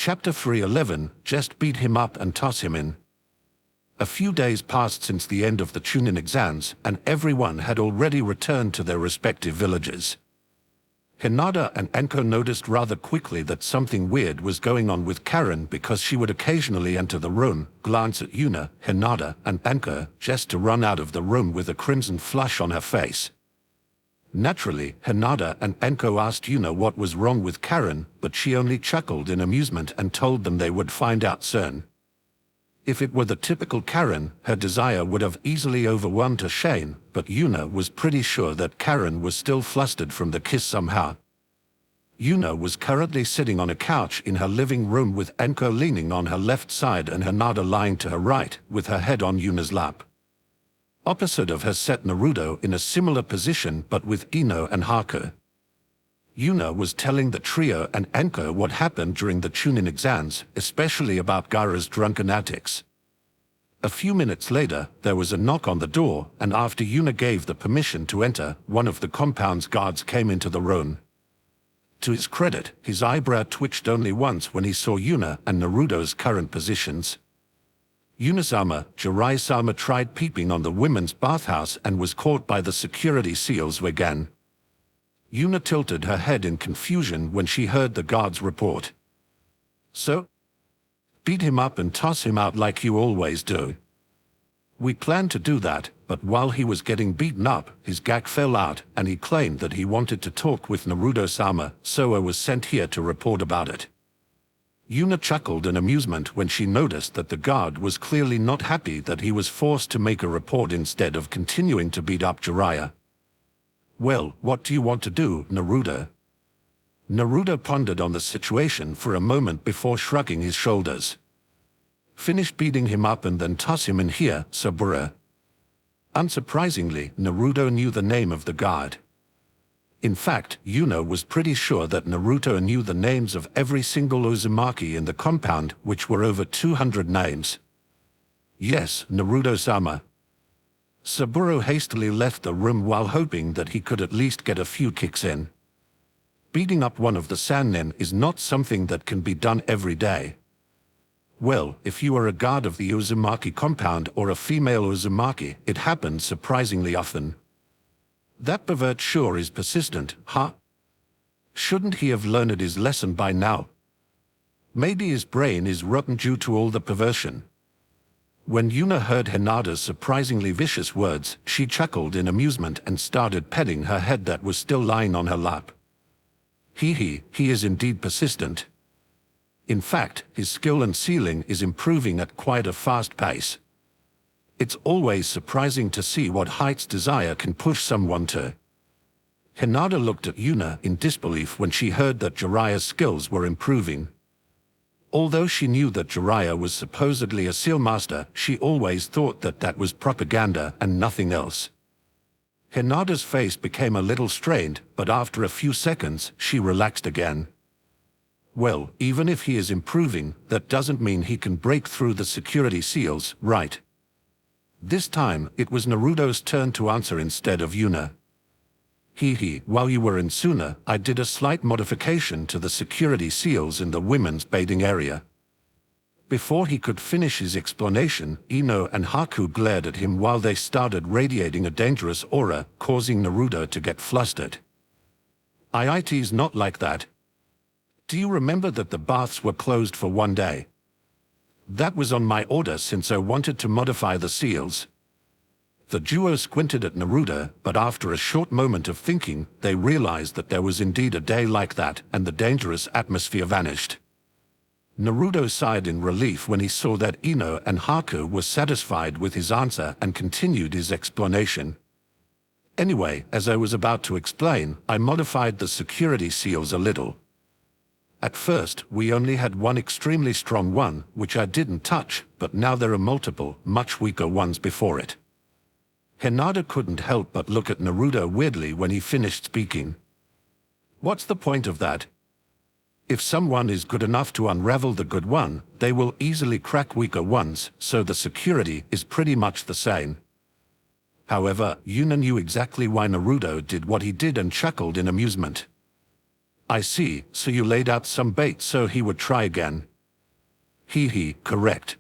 Chapter 311, Just beat him up and toss him in. A few days passed since the end of the Chunin exams, and everyone had already returned to their respective villages. Hinata and Enko noticed rather quickly that something weird was going on with Karen because she would occasionally enter the room, glance at Yuna, Hinata, and Enko, just to run out of the room with a crimson flush on her face. Naturally, Hinata and Enko asked Yuna what was wrong with Karen, but she only chuckled in amusement and told them they would find out soon. If it were the typical Karen, her desire would have easily overwhelmed her shame, but Yuna was pretty sure that Karen was still flustered from the kiss somehow. Yuna was currently sitting on a couch in her living room with Enko leaning on her left side and Hinata lying to her right, with her head on Yuna's lap. Opposite of her sat Naruto in a similar position but with Ino and Haku. Yuna was telling the trio and Enko what happened during the Chunin exams, especially about Gaara's drunken antics. A few minutes later, there was a knock on the door, and after Yuna gave the permission to enter, one of the compound's guards came into the room. To his credit, his eyebrow twitched only once when he saw Yuna and Naruto's current positions. Yuna-sama, Jiraiya-sama tried peeping on the women's bathhouse and was caught by the security seals again. Yuna tilted her head in confusion when she heard the guard's report. So? Beat him up and toss him out like you always do. We planned to do that, but while he was getting beaten up, his gag fell out and he claimed that he wanted to talk with Naruto-sama, so I was sent here to report about it. Yuna chuckled in amusement when she noticed that the guard was clearly not happy that he was forced to make a report instead of continuing to beat up Jiraiya. Well, what do you want to do, Naruto? Naruto pondered on the situation for a moment before shrugging his shoulders. Finish beating him up and then toss him in here, Saburo. Unsurprisingly, Naruto knew the name of the guard. In fact, Yuna was pretty sure that Naruto knew the names of every single Uzumaki in the compound, which were over 200 names. Yes, Naruto-sama. Saburo hastily left the room while hoping that he could at least get a few kicks in. Beating up one of the Sannin is not something that can be done every day. Well, if you are a guard of the Uzumaki compound or a female Uzumaki, it happens surprisingly often. That pervert sure is persistent, huh? Shouldn't he have learned his lesson by now? Maybe his brain is rotten due to all the perversion. When Yuna heard Hinata's surprisingly vicious words, she chuckled in amusement and started petting her head that was still lying on her lap. He is indeed persistent. In fact, his skill and ceiling is improving at quite a fast pace. It's always surprising to see what heights desire can push someone to. Hinata looked at Yuna in disbelief when she heard that Jiraiya's skills were improving. Although she knew that Jiraiya was supposedly a seal master, she always thought that that was propaganda and nothing else. Hinata's face became a little strained, but after a few seconds, she relaxed again. Well, even if he is improving, that doesn't mean he can break through the security seals, right? This time, it was Naruto's turn to answer instead of Yuna. While you were in Suna, I did a slight modification to the security seals in the women's bathing area. Before he could finish his explanation, Ino and Haku glared at him while they started radiating a dangerous aura, causing Naruto to get flustered. It's not like that. Do you remember that the baths were closed for one day? That was on my order since I wanted to modify the seals. The duo squinted at Naruto, but after a short moment of thinking, they realized that there was indeed a day like that, and the dangerous atmosphere vanished. Naruto sighed in relief when he saw that Ino and Haku were satisfied with his answer and continued his explanation. Anyway, as I was about to explain, I modified the security seals a little. At first, we only had one extremely strong one, which I didn't touch, but now there are multiple, much weaker ones before it. Hinata couldn't help but look at Naruto weirdly when he finished speaking. What's the point of that? If someone is good enough to unravel the good one, they will easily crack weaker ones, so the security is pretty much the same. However, Yuna knew exactly why Naruto did what he did and chuckled in amusement. I see, so you laid out some bait so he would try again. Correct.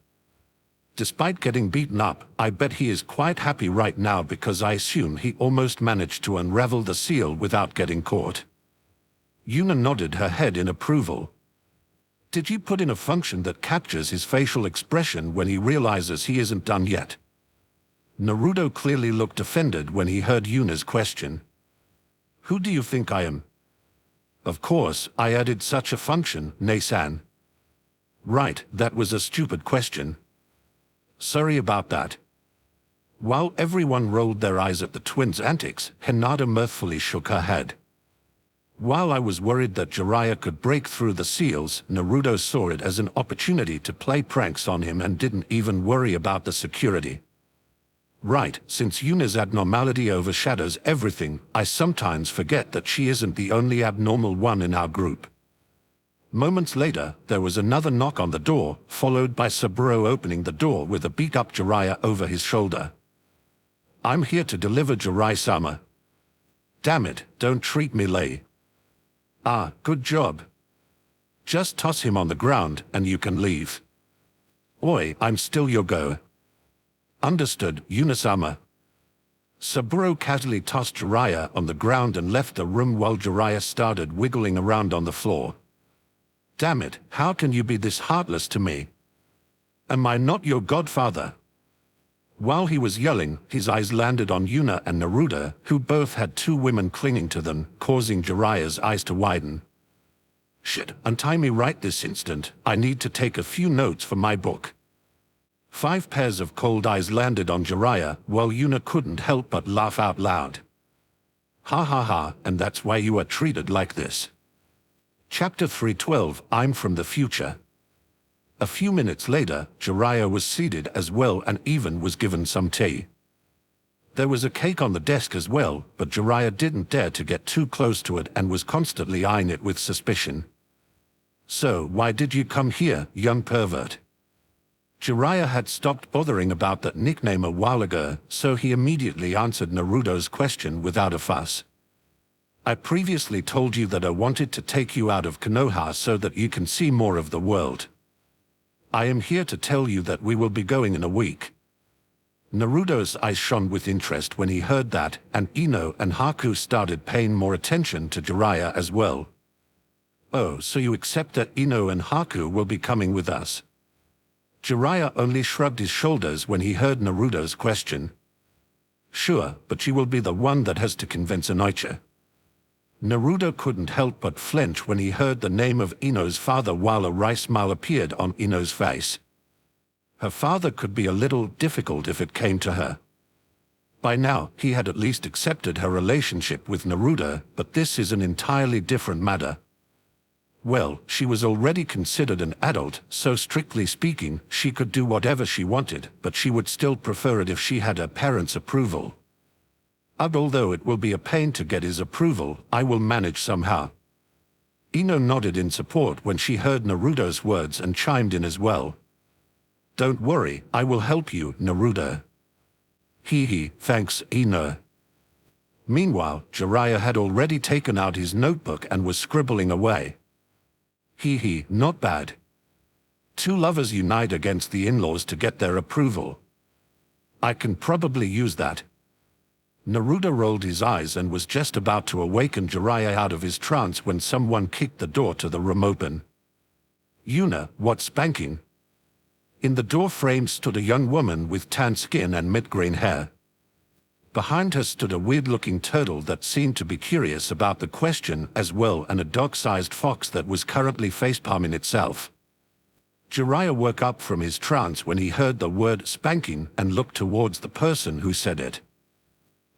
Despite getting beaten up, I bet he is quite happy right now because I assume he almost managed to unravel the seal without getting caught. Yuna nodded her head in approval. Did you put in a function that captures his facial expression when he realizes he isn't done yet? Naruto clearly looked offended when he heard Yuna's question. Who do you think I am? Of course, I added such a function, Ne-san. Right, that was a stupid question. Sorry about that. While everyone rolled their eyes at the twins' antics, Hinata mirthfully shook her head. While I was worried that Jiraiya could break through the seals, Naruto saw it as an opportunity to play pranks on him and didn't even worry about the security. Right, since Yuna's abnormality overshadows everything, I sometimes forget that she isn't the only abnormal one in our group. Moments later, there was another knock on the door, followed by Saburo opening the door with a beat-up Jiraiya over his shoulder. I'm here to deliver Jiraiya-sama. Damn it, don't treat me lay. Ah, good job. Just toss him on the ground and you can leave. Oi, I'm still your go. Understood, Yuna-sama. Saburo casually tossed Jiraiya on the ground and left the room while Jiraiya started wiggling around on the floor. Damn it, how can you be this heartless to me? Am I not your godfather? While he was yelling, his eyes landed on Yuna and Naruto, who both had two women clinging to them, causing Jiraiya's eyes to widen. Shit, untie me right this instant, I need to take a few notes for my book. 5 pairs of cold eyes landed on Jiraiya, while Yuna couldn't help but laugh out loud. Ha ha ha, and that's why you are treated like this. Chapter 312, I'm from the future. A few minutes later, Jiraiya was seated as well and even was given some tea. There was a cake on the desk as well, but Jiraiya didn't dare to get too close to it and was constantly eyeing it with suspicion. So, why did you come here, young pervert? Jiraiya had stopped bothering about that nickname a while ago, so he immediately answered Naruto's question without a fuss. I previously told you that I wanted to take you out of Konoha so that you can see more of the world. I am here to tell you that we will be going in a week. Naruto's eyes shone with interest when he heard that, and Ino and Haku started paying more attention to Jiraiya as well. Oh, so you accept that Ino and Haku will be coming with us? Jiraiya only shrugged his shoulders when he heard Naruto's question. Sure, but she will be the one that has to convince Inoichi. Naruto couldn't help but flinch when he heard the name of Ino's father while a wry smile appeared on Ino's face. Her father could be a little difficult if it came to her. By now, he had at least accepted her relationship with Naruto, but this is an entirely different matter. Well, she was already considered an adult, so strictly speaking, she could do whatever she wanted, but she would still prefer it if she had her parents' approval. Although it will be a pain to get his approval, I will manage somehow. Ino nodded in support when she heard Naruto's words and chimed in as well. Don't worry, I will help you, Naruto. Thanks, Ino. Meanwhile, Jiraiya had already taken out his notebook and was scribbling away. Not bad. 2 lovers unite against the in-laws to get their approval. I can probably use that. Naruto rolled his eyes and was just about to awaken Jiraiya out of his trance when someone kicked the door to the room open. Yuna, what spanking? In the door frame stood a young woman with tan skin and mid-green hair. Behind her stood a weird-looking turtle that seemed to be curious about the question as well, and a dog-sized fox that was currently facepalming itself. Jiraiya woke up from his trance when he heard the word spanking and looked towards the person who said it.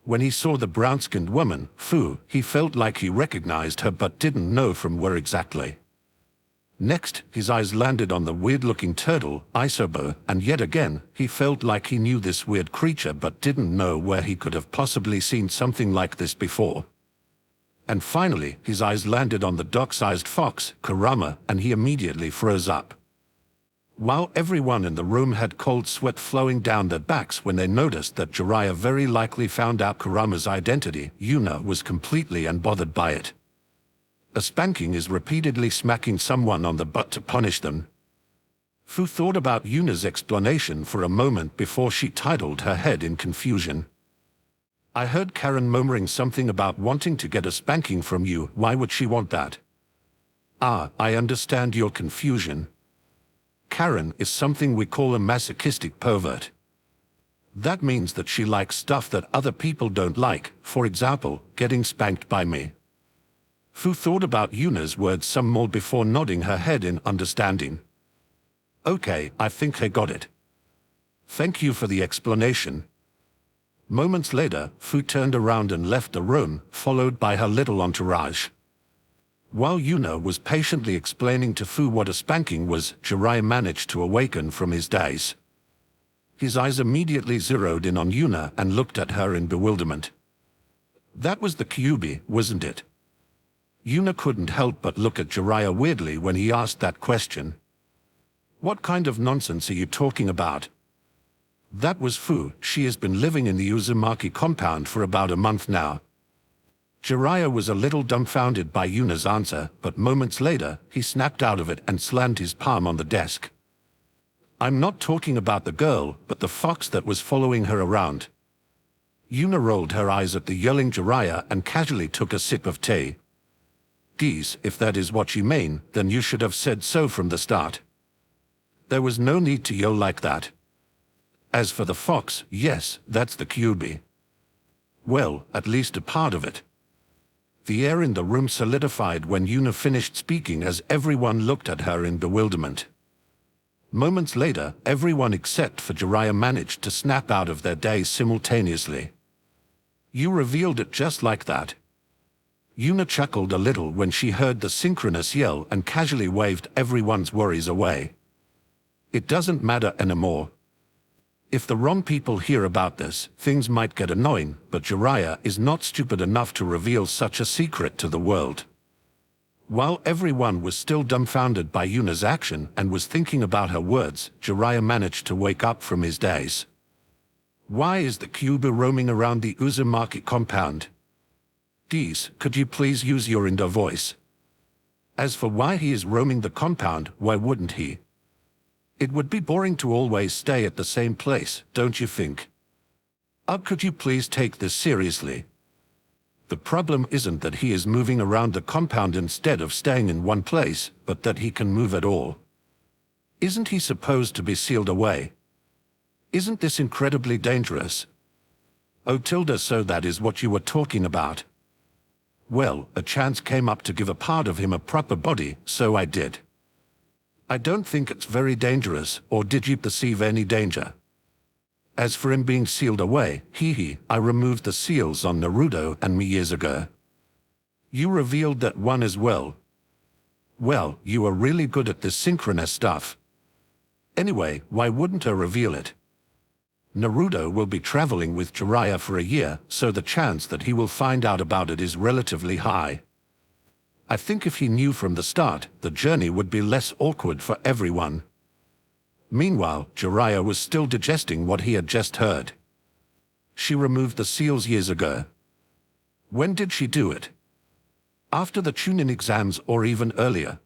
When he saw the brown-skinned woman, Fu, he felt like he recognized her but didn't know from where exactly. Next, his eyes landed on the weird-looking turtle, Isobo, and yet again, he felt like he knew this weird creature but didn't know where he could have possibly seen something like this before. And finally, his eyes landed on the dog-sized fox, Kurama, and he immediately froze up. While everyone in the room had cold sweat flowing down their backs when they noticed that Jiraiya very likely found out Kurama's identity, Yuna was completely unbothered by it. A spanking is repeatedly smacking someone on the butt to punish them. Fu thought about Yuna's explanation for a moment before she titled her head in confusion. I heard Karen murmuring something about wanting to get a spanking from you. Why would she want that? Ah, I understand your confusion. Karen is something we call a masochistic pervert. That means that she likes stuff that other people don't like, for example, getting spanked by me. Fu thought about Yuna's words some more before nodding her head in understanding. Okay, I think I got it. Thank you for the explanation. Moments later, Fu turned around and left the room, followed by her little entourage. While Yuna was patiently explaining to Fu what a spanking was, Jiraiya managed to awaken from his daze. His eyes immediately zeroed in on Yuna and looked at her in bewilderment. That was the Kyuubi, wasn't it? Yuna couldn't help but look at Jiraiya weirdly when he asked that question. What kind of nonsense are you talking about? That was Fu. She has been living in the Uzumaki compound for about a month now. Jiraiya was a little dumbfounded by Yuna's answer, but moments later, he snapped out of it and slammed his palm on the desk. I'm not talking about the girl, but the fox that was following her around. Yuna rolled her eyes at the yelling Jiraiya and casually took a sip of tea. Geez, if that is what you mean, then you should have said so from the start. There was no need to yell like that. As for the fox, yes, that's the Kyuubi. Well, at least a part of it. The air in the room solidified when Yuna finished speaking as everyone looked at her in bewilderment. Moments later, everyone except for Jiraiya managed to snap out of their daze simultaneously. You revealed it just like that. Yuna chuckled a little when she heard the synchronous yell and casually waved everyone's worries away. It doesn't matter anymore. If the wrong people hear about this, things might get annoying, but Jiraiya is not stupid enough to reveal such a secret to the world. While everyone was still dumbfounded by Yuna's action and was thinking about her words, Jiraiya managed to wake up from his daze. Why is the Kyuubi roaming around the Uzumaki compound? Geez, could you please use your Indo voice? As for why he is roaming the compound, why wouldn't he? It would be boring to always stay at the same place, don't you think? Could you please take this seriously? The problem isn't that he is moving around the compound instead of staying in one place, but that he can move at all. Isn't he supposed to be sealed away? Isn't this incredibly dangerous? Oh, Tilda, so that is what you were talking about. Well, a chance came up to give a part of him a proper body, so I did. I don't think it's very dangerous, or did you perceive any danger? As for him being sealed away, I removed the seals on Naruto and me years ago. You revealed that one as well. Well, you are really good at this synchronous stuff. Anyway, why wouldn't I reveal it? Naruto will be traveling with Jiraiya for a year, so the chance that he will find out about it is relatively high. I think if he knew from the start, the journey would be less awkward for everyone. Meanwhile, Jiraiya was still digesting what he had just heard. She removed the seals years ago. When did she do it? After the Chunin exams or even earlier?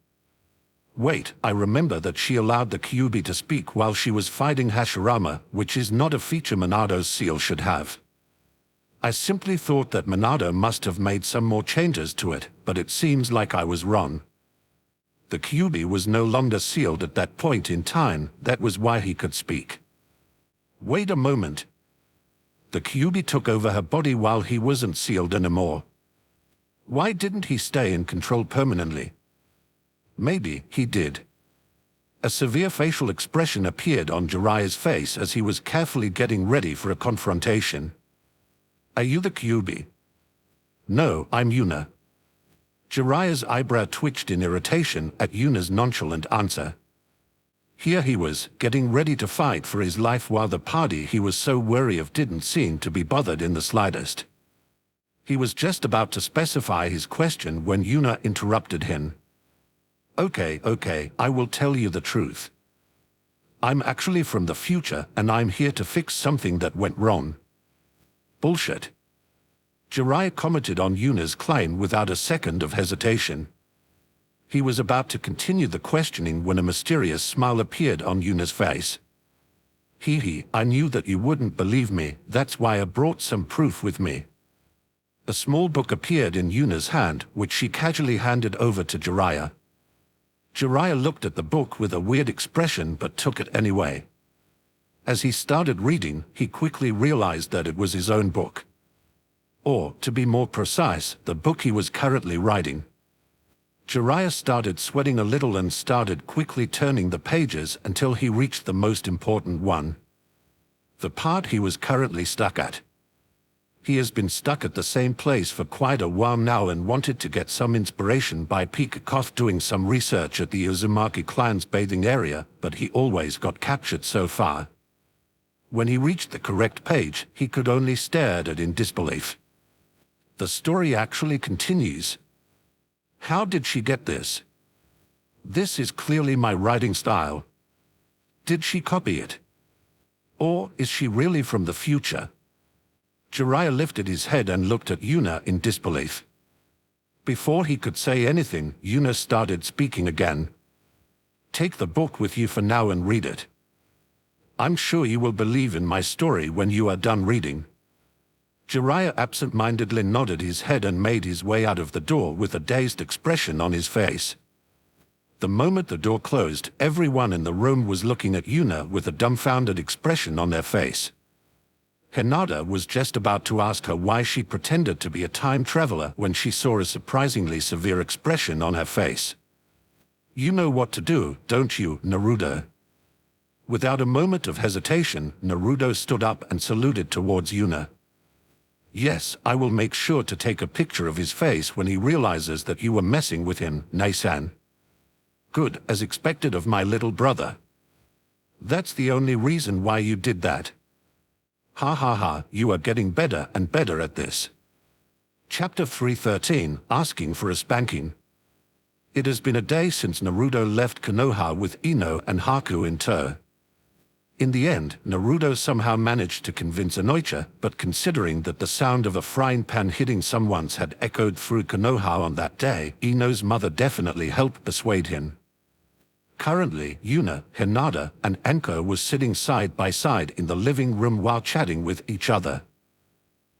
Wait, I remember that she allowed the Kyuubi to speak while she was fighting Hashirama, which is not a feature Minado's seal should have. I simply thought that Minato must have made some more changes to it, but it seems like I was wrong. The Kyuubi was no longer sealed at that point in time, that was why he could speak. Wait a moment. The Kyuubi took over her body while he wasn't sealed anymore. Why didn't he stay in control permanently? Maybe he did. A severe facial expression appeared on Jiraiya's face as he was carefully getting ready for a confrontation. Are you the Kyuubi? No, I'm Yuna. Jiraiya's eyebrow twitched in irritation at Yuna's nonchalant answer. Here he was, getting ready to fight for his life while the party he was so wary of didn't seem to be bothered in the slightest. He was just about to specify his question when Yuna interrupted him. Okay, I will tell you the truth. I'm actually from the future and I'm here to fix something that went wrong. Bullshit. Jiraiya commented on Yuna's claim without a second of hesitation. He was about to continue the questioning when a mysterious smile appeared on Yuna's face. I knew that you wouldn't believe me, that's why I brought some proof with me. A small book appeared in Yuna's hand, which she casually handed over to Jiraiya. Jiraiya looked at the book with a weird expression but took it anyway. As he started reading, he quickly realized that it was his own book. Or, to be more precise, the book he was currently writing. Jiraiya started sweating a little and started quickly turning the pages until he reached the most important one. The part he was currently stuck at. He has been stuck at the same place for quite a while now and wanted to get some inspiration by Pikakoth doing some research at the Uzumaki clan's bathing area, but he always got captured so far. When he reached the correct page, he could only stare at it in disbelief. The story actually continues. How did she get this? This is clearly my writing style. Did she copy it? Or is she really from the future? Jiraiya lifted his head and looked at Yuna in disbelief. Before he could say anything, Yuna started speaking again. Take the book with you for now and read it. I'm sure you will believe in my story when you are done reading. Jiraiya absent-mindedly nodded his head and made his way out of the door with a dazed expression on his face. The moment the door closed, everyone in the room was looking at Yuna with a dumbfounded expression on their face. Hinata was just about to ask her why she pretended to be a time traveler when she saw a surprisingly severe expression on her face. You know what to do, don't you, Naruto? Without a moment of hesitation, Naruto stood up and saluted towards Yuna. Yes, I will make sure to take a picture of his face when he realizes that you were messing with him, Naisan. Good, as expected of my little brother. That's the only reason why you did that. Ha ha ha, you are getting better and better at this. Chapter 313, Asking for a Spanking. It has been a day since Naruto left Konoha with Ino and Haku in tow. In the end, Naruto somehow managed to convince Inoicha, but considering that the sound of a frying pan hitting someone's had echoed through Konoha on that day, Ino's mother definitely helped persuade him. Currently, Yuna, Hinata, and Anko was sitting side by side in the living room while chatting with each other.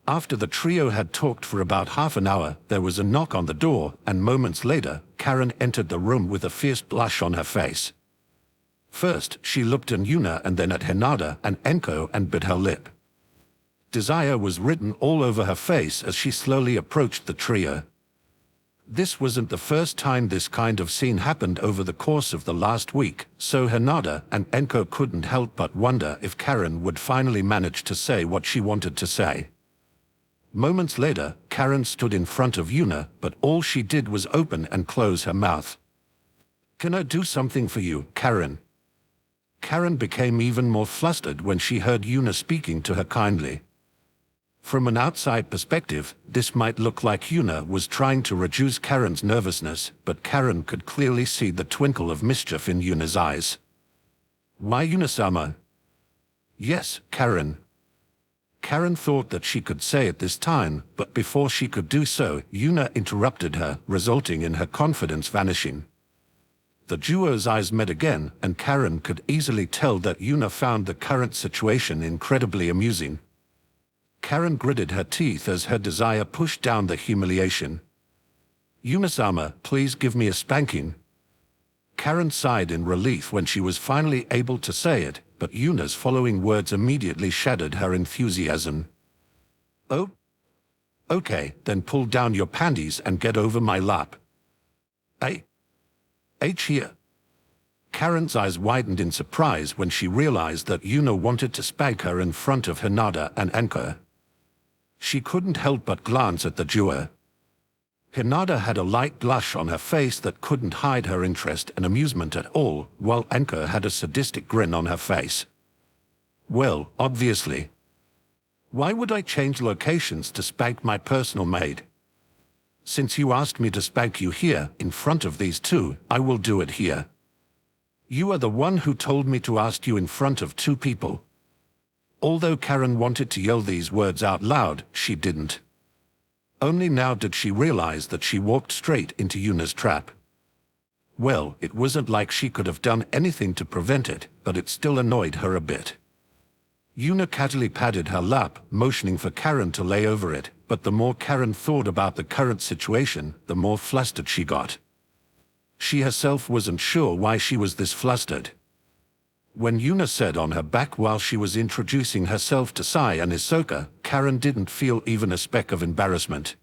After the trio had talked for about half an hour, there was a knock on the door, and moments later, Karen entered the room with a fierce blush on her face. First, she looked at Yuna and then at Hinata and Anko and bit her lip. Desire was written all over her face as she slowly approached the trio. This wasn't the first time this kind of scene happened over the course of the last week, so Hinata and Anko couldn't help but wonder if Karen would finally manage to say what she wanted to say. Moments later, Karen stood in front of Yuna, but all she did was open and close her mouth. Can I do something for you, Karen? Karen became even more flustered when she heard Yuna speaking to her kindly. From an outside perspective, this might look like Yuna was trying to reduce Karen's nervousness, but Karen could clearly see the twinkle of mischief in Yuna's eyes. Why Yuna-sama? Yes, Karen. Karen thought that she could say it this time, but before she could do so, Yuna interrupted her, resulting in her confidence vanishing. The duo's eyes met again, and Karen could easily tell that Yuna found the current situation incredibly amusing. Karen gritted her teeth as her desire pushed down the humiliation. Yuna-sama, please give me a spanking. Karen sighed in relief when she was finally able to say it, but Yuna's following words immediately shattered her enthusiasm. Oh? Okay, then pull down your panties and get over my lap. Here. Karen's eyes widened in surprise when she realized that Yuna wanted to spank her in front of Hinata and Anko. She couldn't help but glance at the duo. Hinata had a light blush on her face that couldn't hide her interest and amusement at all, while Anko had a sadistic grin on her face. Well, obviously. Why would I change locations to spank my personal maid? Since you asked me to spank you here, in front of these two, I will do it here. You are the one who told me to ask you in front of two people. Although Karen wanted to yell these words out loud, she didn't. Only now did she realize that she walked straight into Yuna's trap. Well, it wasn't like she could have done anything to prevent it, but it still annoyed her a bit. Yuna casually patted her lap, motioning for Karen to lay over it, but the more Karen thought about the current situation, the more flustered she got. She herself wasn't sure why she was this flustered. When Yuna sat on her back while she was introducing herself to Sai and Hisoka, Karen didn't feel even a speck of embarrassment.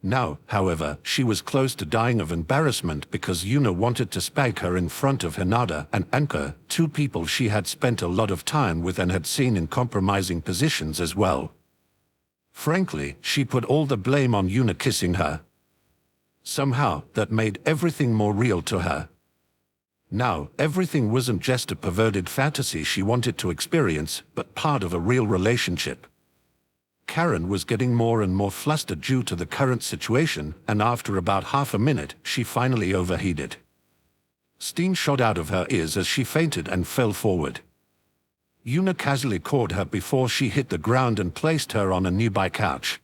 Now, however, she was close to dying of embarrassment because Yuna wanted to spank her in front of Hinata and Anko, two people she had spent a lot of time with and had seen in compromising positions as well. Frankly, she put all the blame on Yuna kissing her. Somehow, that made everything more real to her. Now, everything wasn't just a perverted fantasy she wanted to experience, but part of a real relationship. Karen was getting more and more flustered due to the current situation, and after about half a minute, she finally overheated. Steam shot out of her ears as she fainted and fell forward. Yuna casually caught her before she hit the ground and placed her on a nearby couch.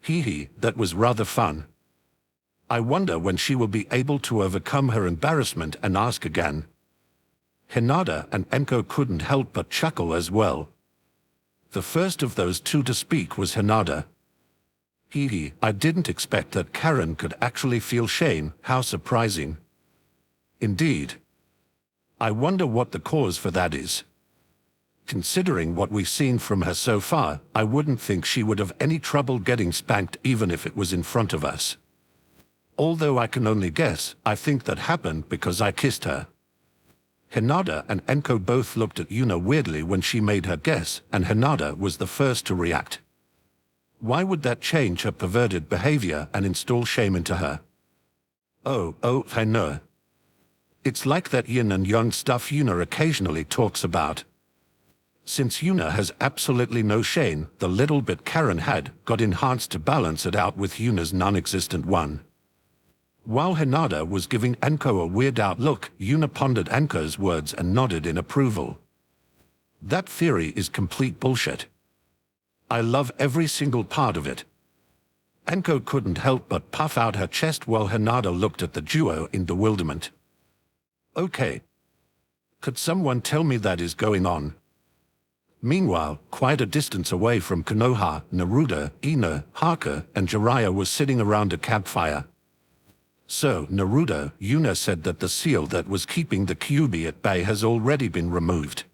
Hee, that was rather fun. I wonder when she will be able to overcome her embarrassment and ask again. Hinata and Anko couldn't help but chuckle as well. The first of those two to speak was Hinata. I didn't expect that Karen could actually feel shame, how surprising. Indeed. I wonder what the cause for that is. Considering what we've seen from her so far, I wouldn't think she would have any trouble getting spanked even if it was in front of us. Although I can only guess, I think that happened because I kissed her. Hinata and Anko both looked at Yuna weirdly when she made her guess, and Hinata was the first to react. Why would that change her perverted behavior and install shame into her? Oh, I know. It's like that yin and yang stuff Yuna occasionally talks about. Since Yuna has absolutely no shame, the little bit Karen had got enhanced to balance it out with Yuna's non-existent one. While Hinata was giving Anko a weird-out look, Yuna pondered Anko's words and nodded in approval. That theory is complete bullshit. I love every single part of it. Anko couldn't help but puff out her chest while Hinata looked at the duo in bewilderment. Okay. Could someone tell me that is going on? Meanwhile, quite a distance away from Konoha, Naruto, Ino, Haku, and Jiraiya was sitting around a campfire. So, Naruto, Yuna said that the seal that was keeping the Kyuubi at bay has already been removed.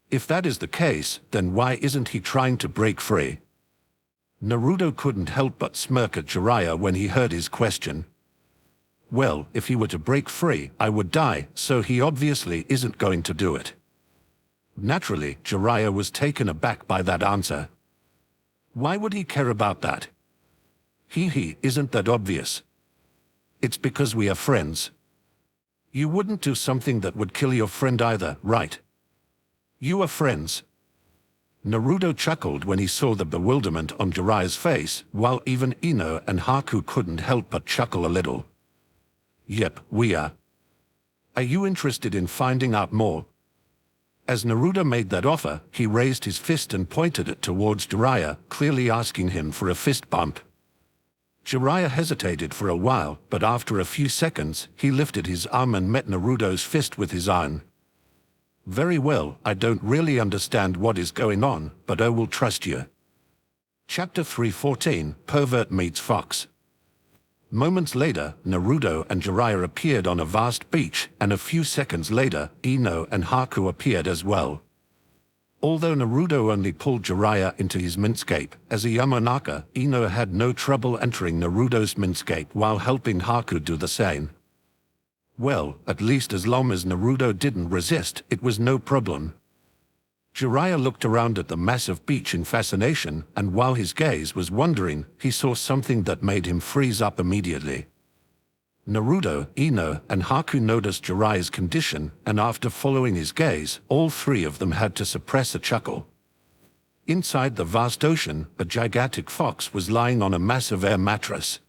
If that is the case, then why isn't he trying to break free? Naruto couldn't help but smirk at Jiraiya when he heard his question. Well, if he were to break free, I would die, so he obviously isn't going to do it. Naturally, Jiraiya was taken aback by that answer. Why would he care about that? Isn't that obvious? It's because we are friends. You wouldn't do something that would kill your friend either, right? You are friends. Naruto chuckled when he saw the bewilderment on Jiraiya's face, while even Ino and Haku couldn't help but chuckle a little. Yep, we are. Are you interested in finding out more? As Naruto made that offer, he raised his fist and pointed it towards Jiraiya, clearly asking him for a fist bump. Jiraiya hesitated for a while, but after a few seconds, he lifted his arm and met Naruto's fist with his own. Very well, I don't really understand what is going on, but I will trust you. Chapter 314, Pervert Meets Fox. Moments later, Naruto and Jiraiya appeared on a vast beach, and a few seconds later, Ino and Haku appeared as well. Although Naruto only pulled Jiraiya into his mindscape, as a Yamanaka, Ino had no trouble entering Naruto's mindscape while helping Haku do the same. Well, at least as long as Naruto didn't resist, it was no problem. Jiraiya looked around at the massive beach in fascination, and while his gaze was wandering, he saw something that made him freeze up immediately. Naruto, Ino, and Haku noticed Jiraiya's condition, and after following his gaze, all three of them had to suppress a chuckle. Inside the vast ocean, a gigantic fox was lying on a massive air mattress.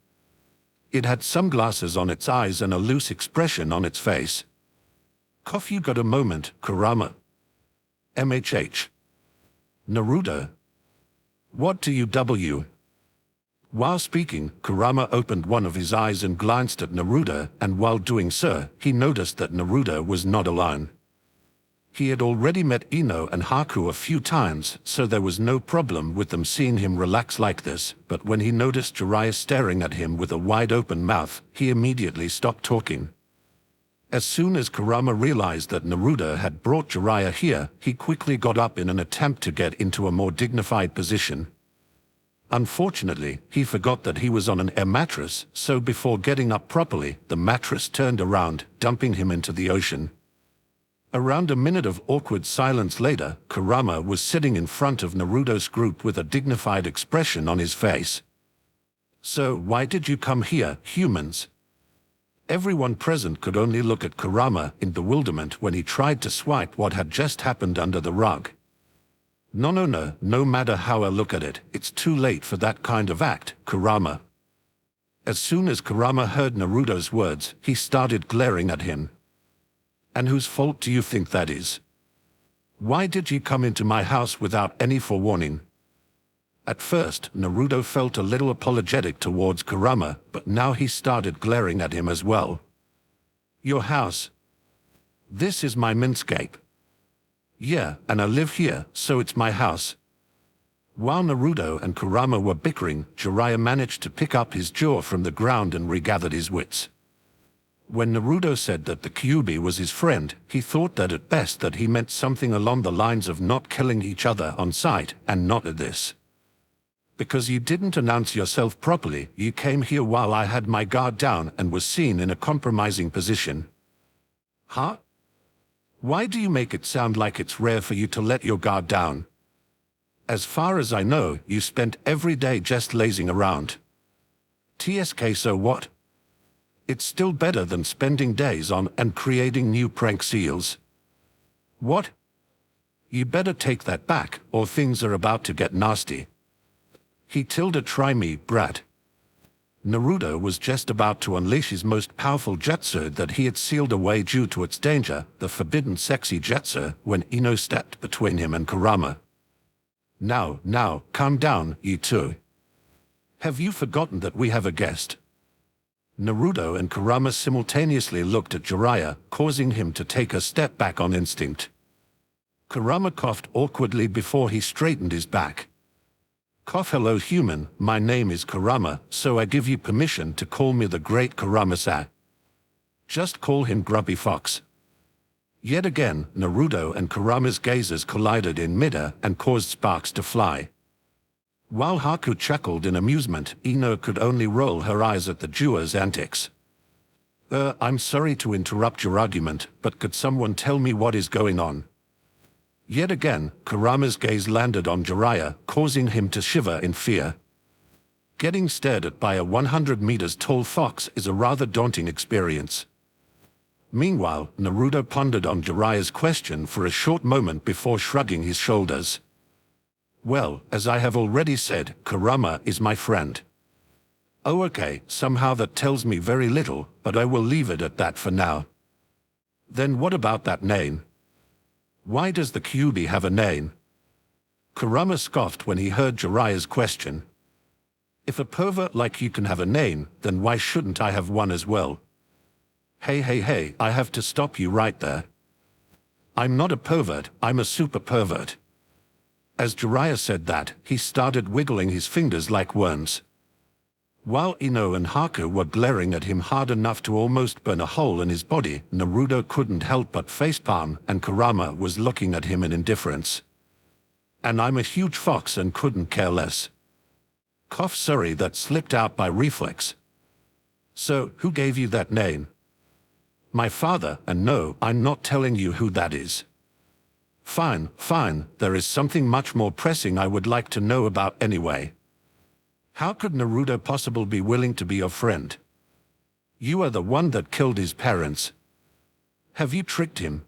It had sunglasses on its eyes and a loose expression on its face. Cough, you got a moment, Kurama? MHH. Naruto. What do you W? While speaking, Kurama opened one of his eyes and glanced at Naruto, and while doing so, he noticed that Naruto was not alone. He had already met Ino and Haku a few times, so there was no problem with them seeing him relax like this, but when he noticed Jiraiya staring at him with a wide-open mouth, he immediately stopped talking. As soon as Kurama realized that Naruto had brought Jiraiya here, he quickly got up in an attempt to get into a more dignified position. Unfortunately, he forgot that he was on an air mattress, so before getting up properly, the mattress turned around, dumping him into the ocean. Around a minute of awkward silence later, Kurama was sitting in front of Naruto's group with a dignified expression on his face. "So, why did you come here, humans?" Everyone present could only look at Kurama in bewilderment when he tried to swipe what had just happened under the rug. No matter how I look at it, it's too late for that kind of act, Kurama. As soon as Kurama heard Naruto's words, he started glaring at him. "And whose fault do you think that is? Why did you come into my house without any forewarning?" At first, Naruto felt a little apologetic towards Kurama, but now he started glaring at him as well. "Your house? This is my minscape. Yeah, and I live here, so it's my house." While Naruto and Kurama were bickering, Jiraiya managed to pick up his jaw from the ground and regathered his wits. When Naruto said that the Kyuubi was his friend, he thought that at best that he meant something along the lines of not killing each other on sight, and not at this. "Because you didn't announce yourself properly, you came here while I had my guard down and was seen in a compromising position." "Huh? Why do you make it sound like it's rare for you to let your guard down? As far as I know, you spent every day just lazing around. TSK, so what? It's still better than spending days on and creating new prank seals." "What? You better take that back, or things are about to get nasty." He try me, brat. Naruto was just about to unleash his most powerful jutsu that he had sealed away due to its danger, the forbidden sexy jutsu, when Ino stepped between him and Kurama. Now, calm down, you two. Have you forgotten that we have a guest?" Naruto and Kurama simultaneously looked at Jiraiya, causing him to take a step back on instinct. Kurama coughed awkwardly before he straightened his back. "Hello human, my name is Kurama, so I give you permission to call me the great Kurama-san. Just call him Grubby Fox." Yet again, Naruto and Kurama's gazes collided in midair and caused sparks to fly. While Haku chuckled in amusement, Ino could only roll her eyes at the duo's antics. I'm sorry to interrupt your argument, but could someone tell me what is going on?" Yet again, Kurama's gaze landed on Jiraiya, causing him to shiver in fear. Getting stared at by a 100 meters tall fox is a rather daunting experience. Meanwhile, Naruto pondered on Jiraiya's question for a short moment before shrugging his shoulders. "Well, as I have already said, Kurama is my friend." "Oh okay, somehow that tells me very little, but I will leave it at that for now." "Then what about that name? Why does the Kyuubi have a name?" Kurama scoffed when he heard Jiraiya's question. "If a pervert like you can have a name, then why shouldn't I have one as well?" Hey, I have to stop you right there. I'm not a pervert, I'm a super pervert. As Jiraiya said that, he started wiggling his fingers like worms. While Ino and Haku were glaring at him hard enough to almost burn a hole in his body, Naruto couldn't help but facepalm, and Kurama was looking at him in indifference. "And I'm a huge fox and couldn't care less." Sorry, that slipped out by reflex. "So, who gave you that name?" "My father, and no, I'm not telling you who that is." Fine, there is something much more pressing I would like to know about anyway. How could Naruto possibly be willing to be your friend? You are the one that killed his parents. Have you tricked him?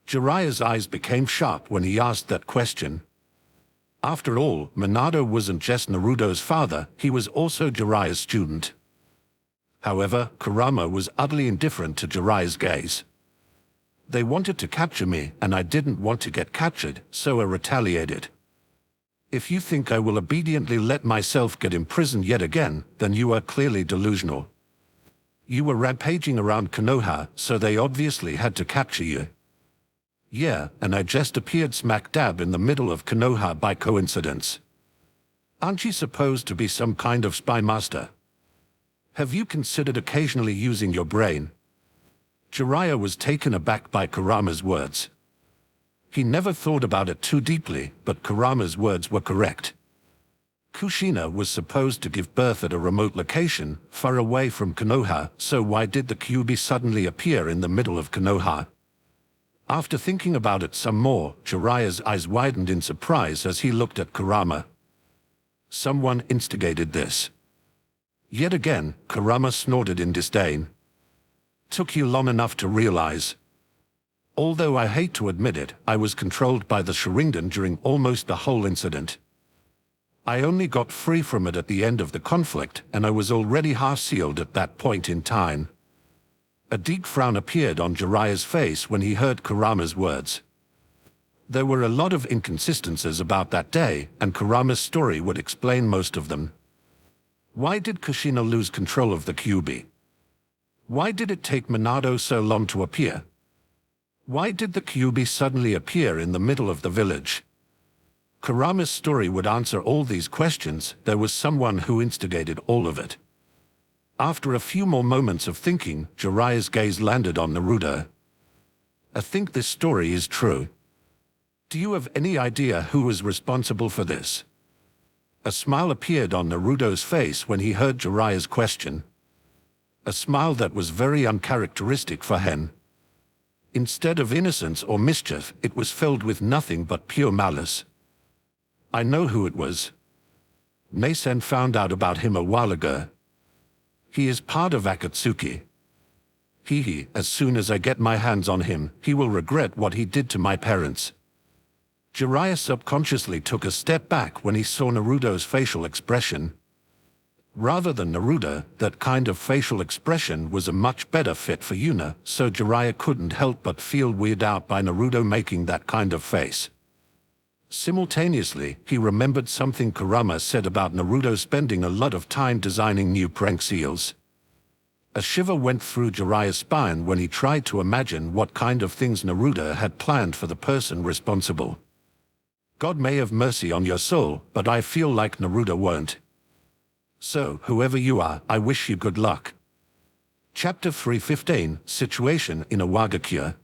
Jiraiya's eyes became sharp when he asked that question. After all, Minato wasn't just Naruto's father, he was also Jiraiya's student. However, Kurama was utterly indifferent to Jiraiya's gaze. "They wanted to capture me, and I didn't want to get captured, so I retaliated. If you think I will obediently let myself get imprisoned yet again, then you are clearly delusional. You were rampaging around Konoha, so they obviously had to capture you. Yeah, and I just appeared smack dab in the middle of Konoha by coincidence. Aren't you supposed to be some kind of spy master? Have you considered occasionally using your brain? Jiraiya was taken aback by Kurama's words. He never thought about it too deeply, but Kurama's words were correct. Kushina was supposed to give birth at a remote location, far away from Konoha, so why did the Kyuubi suddenly appear in the middle of Konoha? After thinking about it some more, Jiraiya's eyes widened in surprise as he looked at Kurama. Someone instigated this. Yet again, Kurama snorted in disdain. Took you long enough to realize. Although I hate to admit it, I was controlled by the Sharingan during almost the whole incident. I only got free from it at the end of the conflict, and I was already half-sealed at that point in time. A deep frown appeared on Jiraiya's face when he heard Kurama's words. There were a lot of inconsistencies about that day, and Kurama's story would explain most of them. Why did Kushina lose control of the Kyuubi? Why did it take Minato so long to appear? Why did the Kyuubi suddenly appear in the middle of the village? Kurama's story would answer all these questions. There was someone who instigated all of it. After a few more moments of thinking, Jiraiya's gaze landed on Naruto. I think this story is true. Do you have any idea who was responsible for this? A smile appeared on Naruto's face when he heard Jiraiya's question. A smile that was very uncharacteristic for him. Instead of innocence or mischief, it was filled with nothing but pure malice. I know who it was. Nasen found out about him a while ago. He is part of Akatsuki. As soon as I get my hands on him, he will regret what he did to my parents. Jiraiya subconsciously took a step back when he saw Naruto's facial expression. Rather than Naruto, that kind of facial expression was a much better fit for Yuna, so Jiraiya couldn't help but feel weirded out by Naruto making that kind of face. Simultaneously, he remembered something Kurama said about Naruto spending a lot of time designing new prank seals. A shiver went through Jiraiya's spine when he tried to imagine what kind of things Naruto had planned for the person responsible. God may have mercy on your soul, but I feel like Naruto won't. So, whoever you are, I wish you good luck. Chapter 315, Situation in Iwagakure.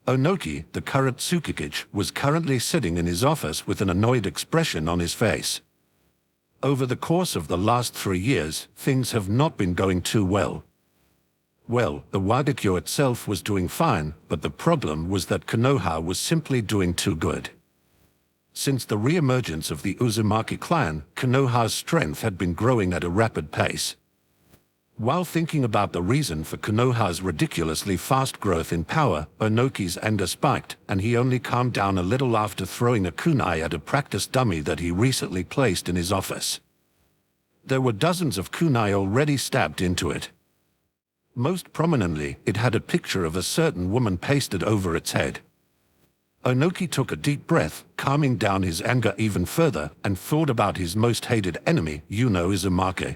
Onoki, the current Tsukikage, was currently sitting in his office with an annoyed expression on his face. Over the course of the last 3 years, things have not been going too well. Well, the Iwagakure itself was doing fine, but the problem was that Konoha was simply doing too good. Since the re-emergence of the Uzumaki clan, Konoha's strength had been growing at a rapid pace. While thinking about the reason for Konoha's ridiculously fast growth in power, Onoki's anger spiked, and he only calmed down a little after throwing a kunai at a practice dummy that he recently placed in his office. There were dozens of kunai already stabbed into it. Most prominently, it had a picture of a certain woman pasted over its head. Onoki took a deep breath, calming down his anger even further, and thought about his most hated enemy, Yuno Uzumaki.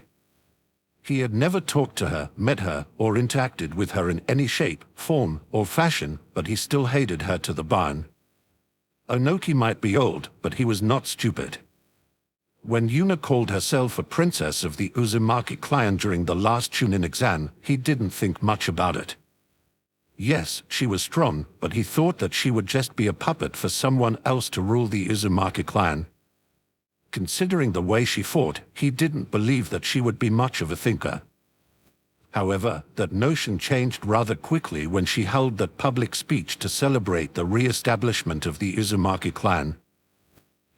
He had never talked to her, met her, or interacted with her in any shape, form, or fashion, but he still hated her to the bone. Onoki might be old, but he was not stupid. When Yuna called herself a princess of the Uzumaki clan during the last Chunin exam, he didn't think much about it. Yes, she was strong, but he thought that she would just be a puppet for someone else to rule the Uzumaki clan. Considering the way she fought, he didn't believe that she would be much of a thinker. However, that notion changed rather quickly when she held that public speech to celebrate the re-establishment of the Uzumaki clan.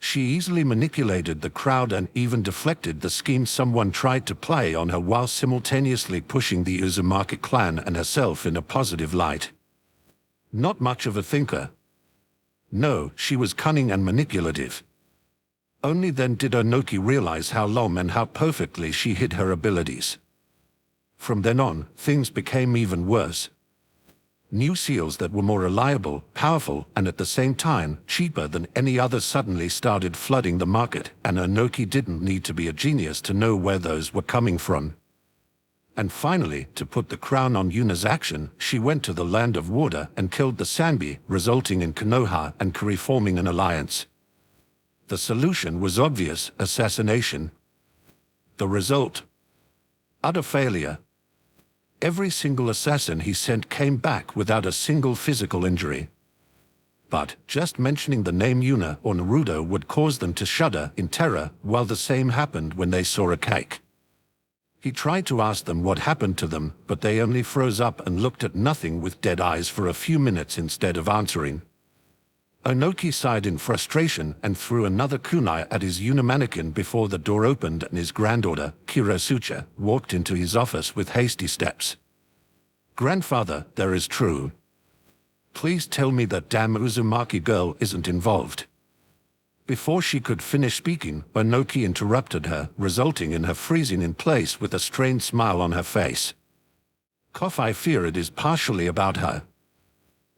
She easily manipulated the crowd and even deflected the scheme someone tried to play on her while simultaneously pushing the Uzumaki clan and herself in a positive light. Not much of a thinker. No, she was cunning and manipulative. Only then did Onoki realize how long and how perfectly she hid her abilities. From then on, things became even worse. New seals that were more reliable, powerful, and at the same time cheaper than any other suddenly started flooding the market, and Onoki didn't need to be a genius to know where those were coming from. And finally, to put the crown on Yuna's action, she went to the land of water and killed the Sanbi, resulting in Konoha and Kuri forming an alliance. The solution was obvious: assassination. The result? Utter failure. Every single assassin he sent came back without a single physical injury. But just mentioning the name Yuna or Naruto would cause them to shudder in terror, while the same happened when they saw a cake. He tried to ask them what happened to them, but they only froze up and looked at nothing with dead eyes for a few minutes instead of answering. Onoki sighed in frustration and threw another kunai at his Yuna mannequin before the door opened and his granddaughter, Kurosucha, walked into his office with hasty steps. "Grandfather, there is true. Please tell me that damn Uzumaki girl isn't involved." Before she could finish speaking, Onoki interrupted her, resulting in her freezing in place with a strained smile on her face. "Cough, I fear it is partially about her."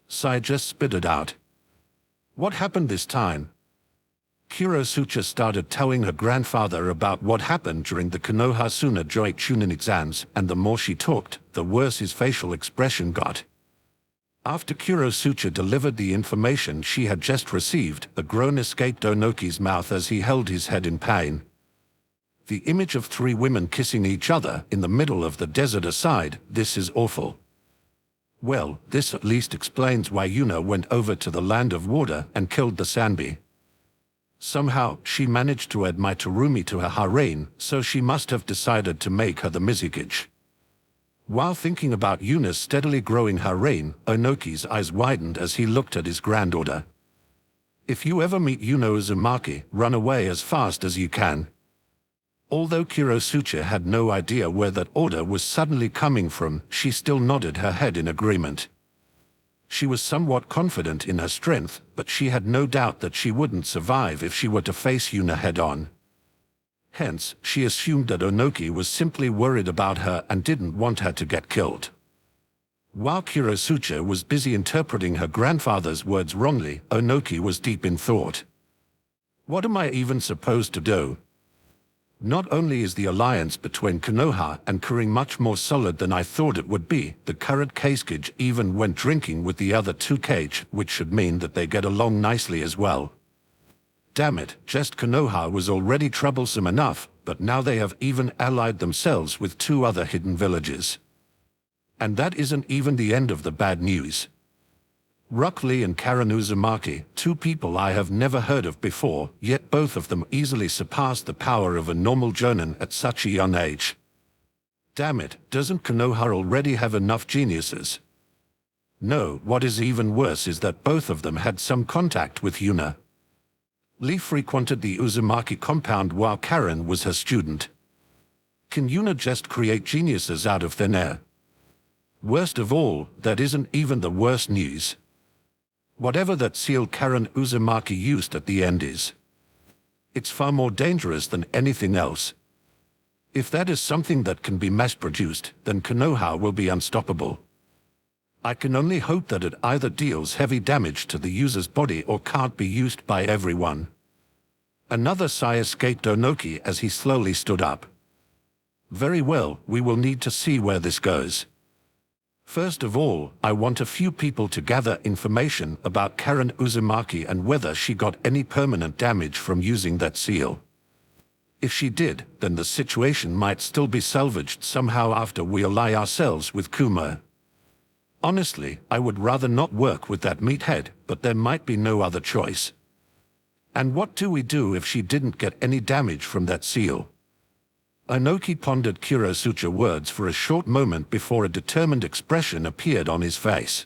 Sai just spit it out. "What happened this time?" Kurosucha started telling her grandfather about what happened during the Konoha Suna Joint Chunin exams, and the more she talked, the worse his facial expression got. After Kurosucha delivered the information she had just received, a groan escaped Onoki's mouth as he held his head in pain. The image of 3 women kissing each other in the middle of the desert aside, this is awful. Well, this at least explains why Yuna went over to the land of water and killed the Sanbi. Somehow, she managed to add my Terumi to her harem, so she must have decided to make her the Mizukage. While thinking about Yuna's steadily growing harem, Onoki's eyes widened as he looked at his granddaughter. "If you ever meet Yuna Uzumaki, run away as fast as you can." Although Kurosucha had no idea where that order was suddenly coming from, she still nodded her head in agreement. She was somewhat confident in her strength, but she had no doubt that she wouldn't survive if she were to face Yuna head-on. Hence, she assumed that Onoki was simply worried about her and didn't want her to get killed. While Kurosucha was busy interpreting her grandfather's words wrongly, Onoki was deep in thought. What am I even supposed to do? Not only is the alliance between Konoha and Kuri much more solid than I thought it would be, the current Kage even went drinking with the other 2 Kage, which should mean that they get along nicely as well. Damn it, just Konoha was already troublesome enough, but now they have even allied themselves with 2 other hidden villages. And that isn't even the end of the bad news. Rock Lee and Karen Uzumaki, 2 people I have never heard of before, yet both of them easily surpassed the power of a normal jonin at such a young age. Damn it, doesn't Konoha already have enough geniuses? No, what is even worse is that both of them had some contact with Yuna. Lee frequented the Uzumaki compound while Karen was her student. Can Yuna just create geniuses out of thin air? Worst of all, that isn't even the worst news. Whatever that seal Karen Uzumaki used at the end is, it's far more dangerous than anything else. If that is something that can be mass-produced, then Konoha will be unstoppable. I can only hope that it either deals heavy damage to the user's body or can't be used by everyone. Another sigh escaped Onoki as he slowly stood up. Very well, we will need to see where this goes. First of all, I want a few people to gather information about Karen Uzumaki and whether she got any permanent damage from using that seal. If she did, then the situation might still be salvaged somehow after we ally ourselves with Kuma. Honestly, I would rather not work with that meathead, but there might be no other choice. And what do we do if she didn't get any damage from that seal? Onoki pondered Kurosucha's words for a short moment before a determined expression appeared on his face.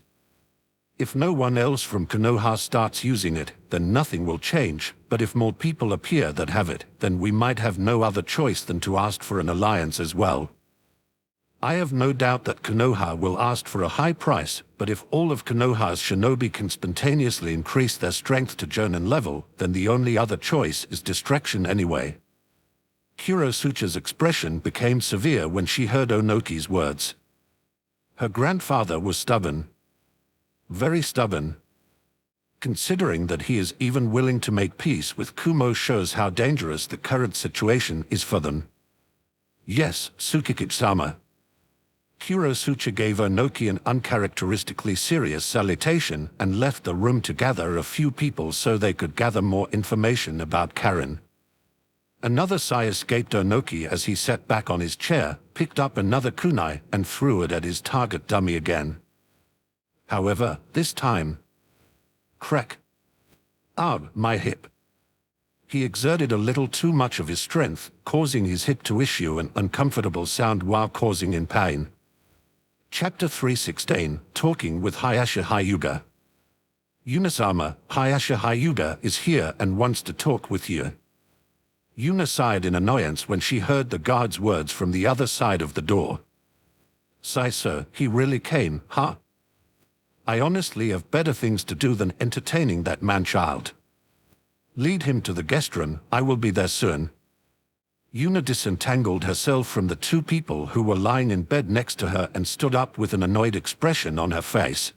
If no one else from Konoha starts using it, then nothing will change, but if more people appear that have it, then we might have no other choice than to ask for an alliance as well. I have no doubt that Konoha will ask for a high price, but if all of Konoha's shinobi can spontaneously increase their strength to jonin level, then the only other choice is distraction anyway. Kurosucha's expression became severe when she heard Onoki's words. Her grandfather was stubborn. Very stubborn. Considering that he is even willing to make peace with Kumo shows how dangerous the current situation is for them. Yes, Tsukikitsama. Kurosucha gave Onoki an uncharacteristically serious salutation and left the room to gather a few people so they could gather more information about Karen. Another sigh escaped Onoki as he sat back on his chair, picked up another kunai, and threw it at his target dummy again. However, this time... Crack. Ah, my hip. He exerted a little too much of his strength, causing his hip to issue an uncomfortable sound while causing in pain. Chapter 316, Talking with Hayasha Hyuga. Yuna-sama, Hayasha Hyuga is here and wants to talk with you. Yuna sighed in annoyance when she heard the guard's words from the other side of the door. Sigh, sir, he really came, huh? I honestly have better things to do than entertaining that man-child. Lead him to the guest room, I will be there soon. Yuna disentangled herself from the two people who were lying in bed next to her and stood up with an annoyed expression on her face.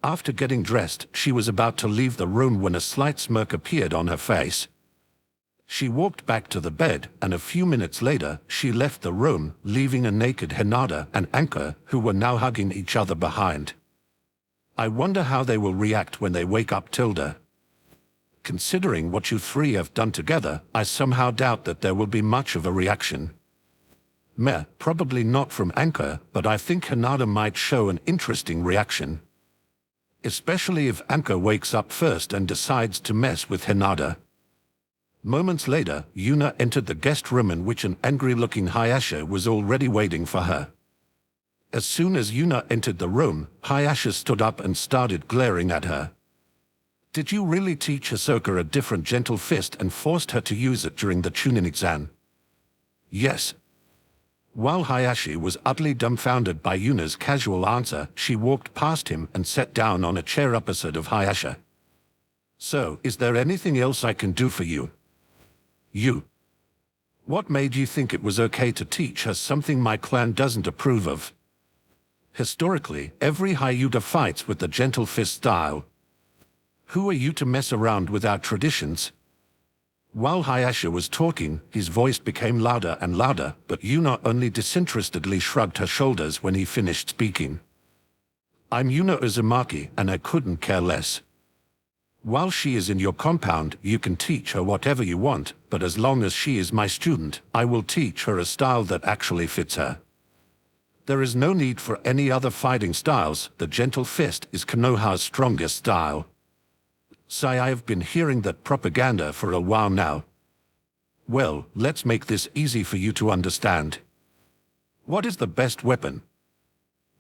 After getting dressed, she was about to leave the room when a slight smirk appeared on her face. She walked back to the bed, and a few minutes later, she left the room, leaving a naked Hinata and Anka, who were now hugging each other behind. I wonder how they will react when they wake up, Tilda. Considering what you three have done together, I somehow doubt that there will be much of a reaction. Meh, probably not from Anka, but I think Hinata might show an interesting reaction. Especially if Anka wakes up first and decides to mess with Hinata. Moments later, Yuna entered the guest room in which an angry-looking Hayasha was already waiting for her. As soon as Yuna entered the room, Hayasha stood up and started glaring at her. Did you really teach Hisoka a different gentle fist and forced her to use it during the Chunin exam? Yes. While Hayashi was utterly dumbfounded by Yuna's casual answer, she walked past him and sat down on a chair opposite of Hayasha. So, is there anything else I can do for you? You. What made you think it was okay to teach her something my clan doesn't approve of? Historically, every Hyuga fights with the gentle fist style. Who are you to mess around with our traditions? While Hayasha was talking, his voice became louder and louder, but Yuna only disinterestedly shrugged her shoulders when he finished speaking. I'm Yuna Uzumaki, and I couldn't care less. While she is in your compound, you can teach her whatever you want, but as long as she is my student, I will teach her a style that actually fits her. There is no need for any other fighting styles. The gentle fist is Konoha's strongest style. Say, I have been hearing that propaganda for a while now. Well, let's make this easy for you to understand. What is the best weapon?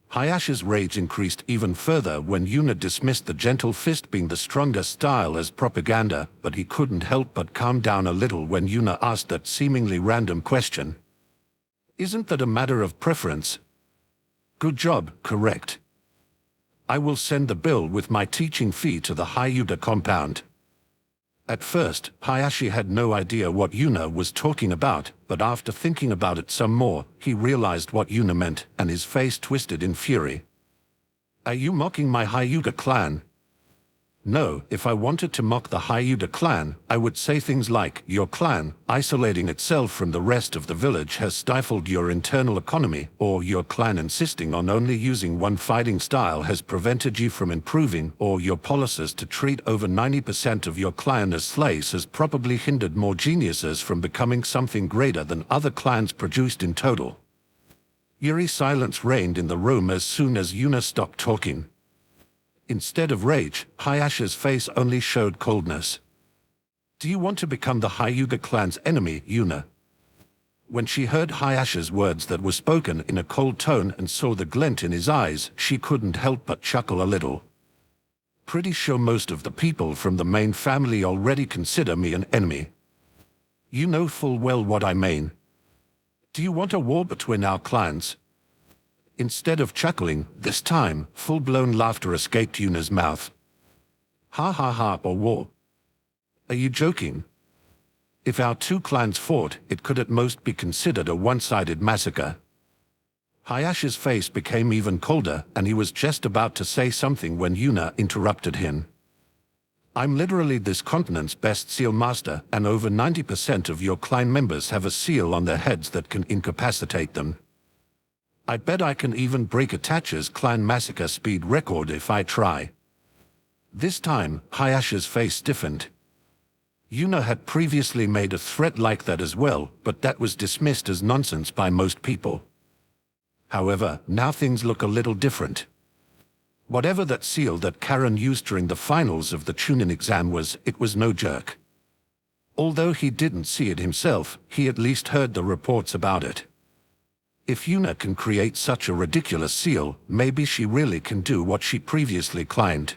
Hayashi's rage increased even further when Yuna dismissed the gentle fist being the strongest style as propaganda, but he couldn't help but calm down a little when Yuna asked that seemingly random question. Isn't that a matter of preference? Good job, correct. I will send the bill with my teaching fee to the Hyuga compound. At first, Hayashi had no idea what Yuna was talking about, but after thinking about it some more, he realized what Yuna meant, and his face twisted in fury. Are you mocking my Hyuga clan? No, if I wanted to mock the Hyuga clan, I would say things like, your clan, isolating itself from the rest of the village, has stifled your internal economy, or your clan insisting on only using one fighting style has prevented you from improving, or your policies to treat over 90% of your clan as slaves has probably hindered more geniuses from becoming something greater than other clans produced in total. Eerie silence reigned in the room as soon as Yuna stopped talking. Instead of rage, Hayashi's face only showed coldness. Do you want to become the Hyuga clan's enemy, Yuna? When she heard Hayashi's words that were spoken in a cold tone and saw the glint in his eyes, she couldn't help but chuckle a little. Pretty sure most of the people from the main family already consider me an enemy. You know full well what I mean. Do you want a war between our clans? Instead of chuckling, this time, full-blown laughter escaped Yuna's mouth. Ha ha ha, a war. Are you joking? If our two clans fought, it could at most be considered a one-sided massacre. Hayashi's face became even colder, and he was just about to say something when Yuna interrupted him. I'm literally this continent's best seal master, and over 90% of your clan members have a seal on their heads that can incapacitate them. I bet I can even break Itachi's clan massacre speed record if I try. This time, Hayashi's face stiffened. Yuna had previously made a threat like that as well, but that was dismissed as nonsense by most people. However, now things look a little different. Whatever that seal that Karen used during the finals of the Chunin exam was, it was no joke. Although he didn't see it himself, he at least heard the reports about it. If Yuna can create such a ridiculous seal, maybe she really can do what she previously claimed.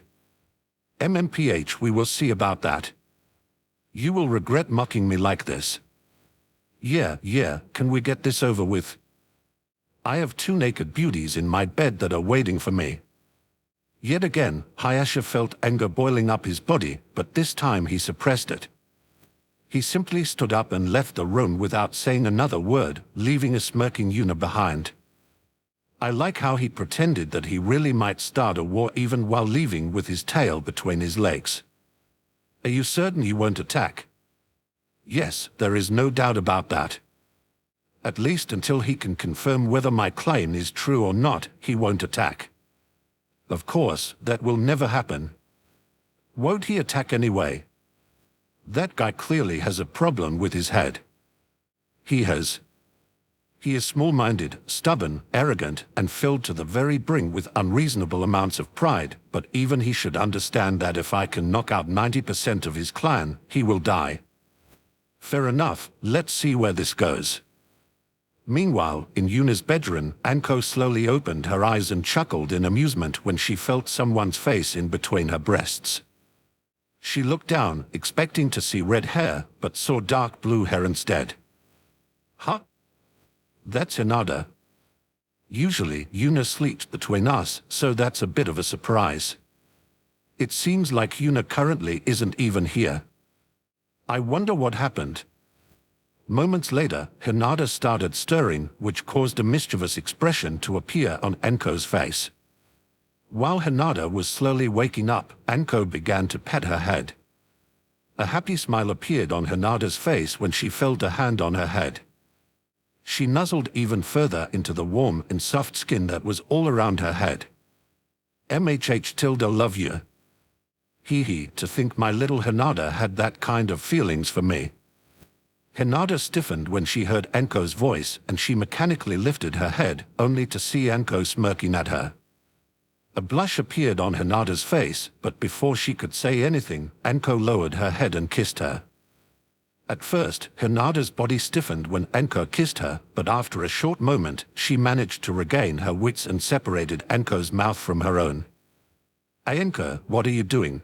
MMPH, we will see about that. You will regret mocking me like this. Yeah, can we get this over with? I have 2 naked beauties in my bed that are waiting for me. Yet again, Hayashi felt anger boiling up his body, but this time he suppressed it. He simply stood up and left the room without saying another word, leaving a smirking Yuna behind. I like how he pretended that he really might start a war even while leaving with his tail between his legs. Are you certain you won't attack? Yes, there is no doubt about that. At least until he can confirm whether my claim is true or not, he won't attack. Of course, that will never happen. Won't he attack anyway? That guy clearly has a problem with his head. He is small-minded, stubborn, arrogant, and filled to the very brim with unreasonable amounts of pride, but even he should understand that if I can knock out 90% of his clan, he will die. Fair enough, let's see where this goes. Meanwhile, in Yuna's bedroom, Anko slowly opened her eyes and chuckled in amusement when she felt someone's face in between her breasts. She looked down, expecting to see red hair, but saw dark blue hair instead. Huh? That's Hinata. Usually, Yuna sleeps between us, so that's a bit of a surprise. It seems like Yuna currently isn't even here. I wonder what happened. Moments later, Hinata started stirring, which caused a mischievous expression to appear on Anko's face. While Hinata was slowly waking up, Anko began to pet her head. A happy smile appeared on Hinata's face when she felt a hand on her head. She nuzzled even further into the warm and soft skin that was all around her head. Love you. To think my little Hinata had that kind of feelings for me. Hinata stiffened when she heard Anko's voice, and she mechanically lifted her head, only to see Anko smirking at her. A blush appeared on Hinata's face, but before she could say anything, Anko lowered her head and kissed her. At first, Hinata's body stiffened when Anko kissed her, but after a short moment, she managed to regain her wits and separated Anko's mouth from her own. Anko, what are you doing?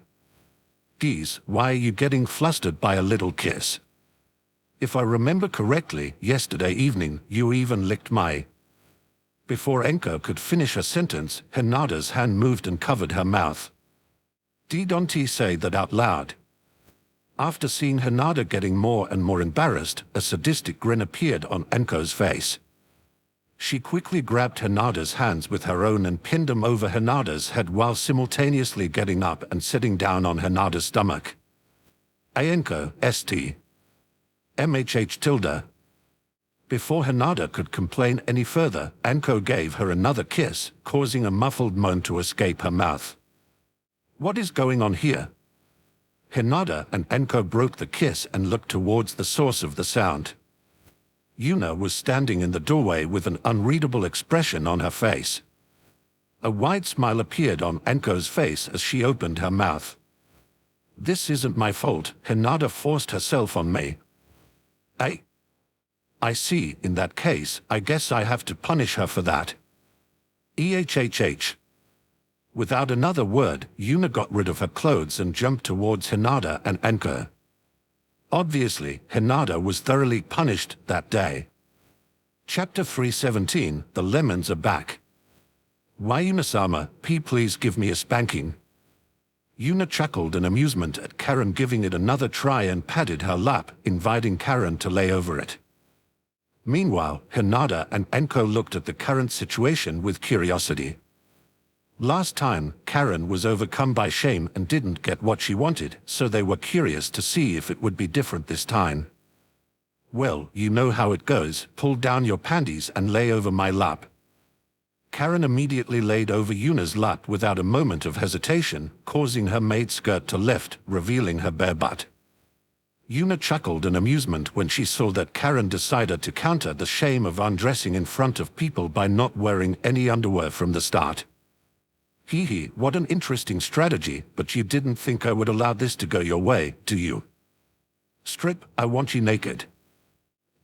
Geez, why are you getting flustered by a little kiss? If I remember correctly, yesterday evening, you even licked my... Before Anko could finish her sentence, Hinata's hand moved and covered her mouth. Don't say that out loud. After seeing Hinata getting more and more embarrassed, a sadistic grin appeared on Anko's face. She quickly grabbed Hinata's hands with her own and pinned them over Hinata's head while simultaneously getting up and sitting down on Hinata's stomach. Anko, St. Before Hinata could complain any further, Anko gave her another kiss, causing a muffled moan to escape her mouth. What is going on here? Hinata and Anko broke the kiss and looked towards the source of the sound. Yuna was standing in the doorway with an unreadable expression on her face. A wide smile appeared on Anko's face as she opened her mouth. This isn't my fault, Hinata forced herself on me. I see, in that case, I guess I have to punish her for that. Without another word, Yuna got rid of her clothes and jumped towards Hinata and Anko. Obviously, Hinata was thoroughly punished that day. Chapter 317, The Lemons Are Back. Why Yuna-sama, please give me a spanking. Yuna chuckled in amusement at Karen giving it another try and patted her lap, inviting Karen to lay over it. Meanwhile, Hinata and Enko looked at the current situation with curiosity. Last time, Karen was overcome by shame and didn't get what she wanted, so they were curious to see if it would be different this time. Well, you know how it goes, pull down your panties and lay over my lap. Karen immediately laid over Yuna's lap without a moment of hesitation, causing her maid skirt to lift, revealing her bare butt. Yuna chuckled in amusement when she saw that Karen decided to counter the shame of undressing in front of people by not wearing any underwear from the start. Hee hee, what an interesting strategy, but you didn't think I would allow this to go your way, do you? Strip, I want you naked.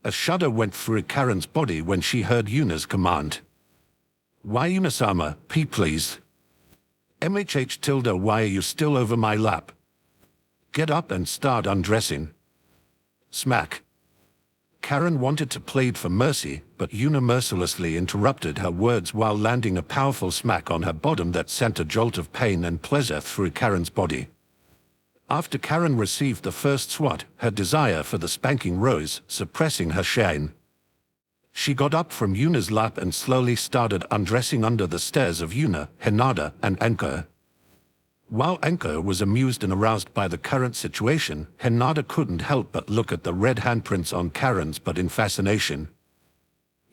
A shudder went through Karen's body when she heard Yuna's command. Why Yuna-sama, please? Why are you still over my lap? Get up and start undressing. Smack. Karen wanted to plead for mercy, but Yuna mercilessly interrupted her words while landing a powerful smack on her bottom that sent a jolt of pain and pleasure through Karen's body. After Karen received the first swat, her desire for the spanking rose, suppressing her shame. She got up from Yuna's lap and slowly started undressing under the stares of Yuna, Hinata, and Enko. While Enko was amused and aroused by the current situation, Hinata couldn't help but look at the red handprints on Karen's butt in fascination.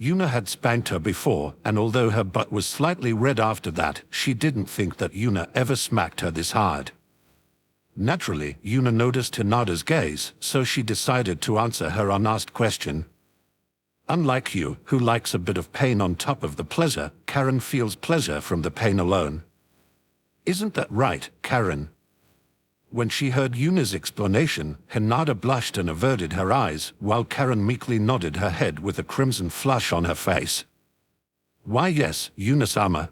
Yuna had spanked her before, and although her butt was slightly red after that, she didn't think that Yuna ever smacked her this hard. Naturally, Yuna noticed Hinata's gaze, so she decided to answer her unasked question. Unlike you, who likes a bit of pain on top of the pleasure, Karen feels pleasure from the pain alone. Isn't that right, Karen? When she heard Yuna's explanation, Hinata blushed and averted her eyes, while Karen meekly nodded her head with a crimson flush on her face. Why yes, Yuna-sama.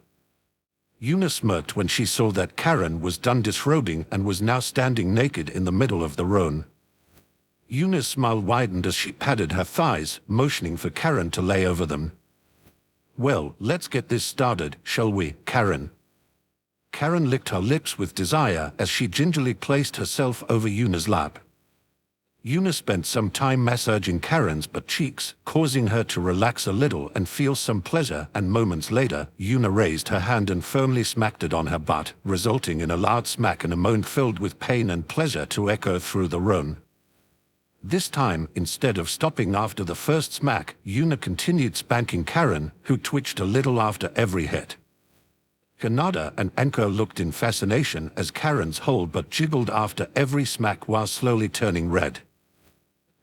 Yuna smirked when she saw that Karen was done disrobing and was now standing naked in the middle of the room. Yuna's smile widened as she patted her thighs, motioning for Karen to lay over them. Well, let's get this started, shall we, Karen? Karen licked her lips with desire as she gingerly placed herself over Yuna's lap. Yuna spent some time massaging Karen's butt cheeks, causing her to relax a little and feel some pleasure, and moments later, Yuna raised her hand and firmly smacked it on her butt, resulting in a loud smack and a moan filled with pain and pleasure to echo through the room. This time, instead of stopping after the first smack, Yuna continued spanking Karen, who twitched a little after every hit. Hinata and Enko looked in fascination as Karen's whole butt jiggled after every smack while slowly turning red.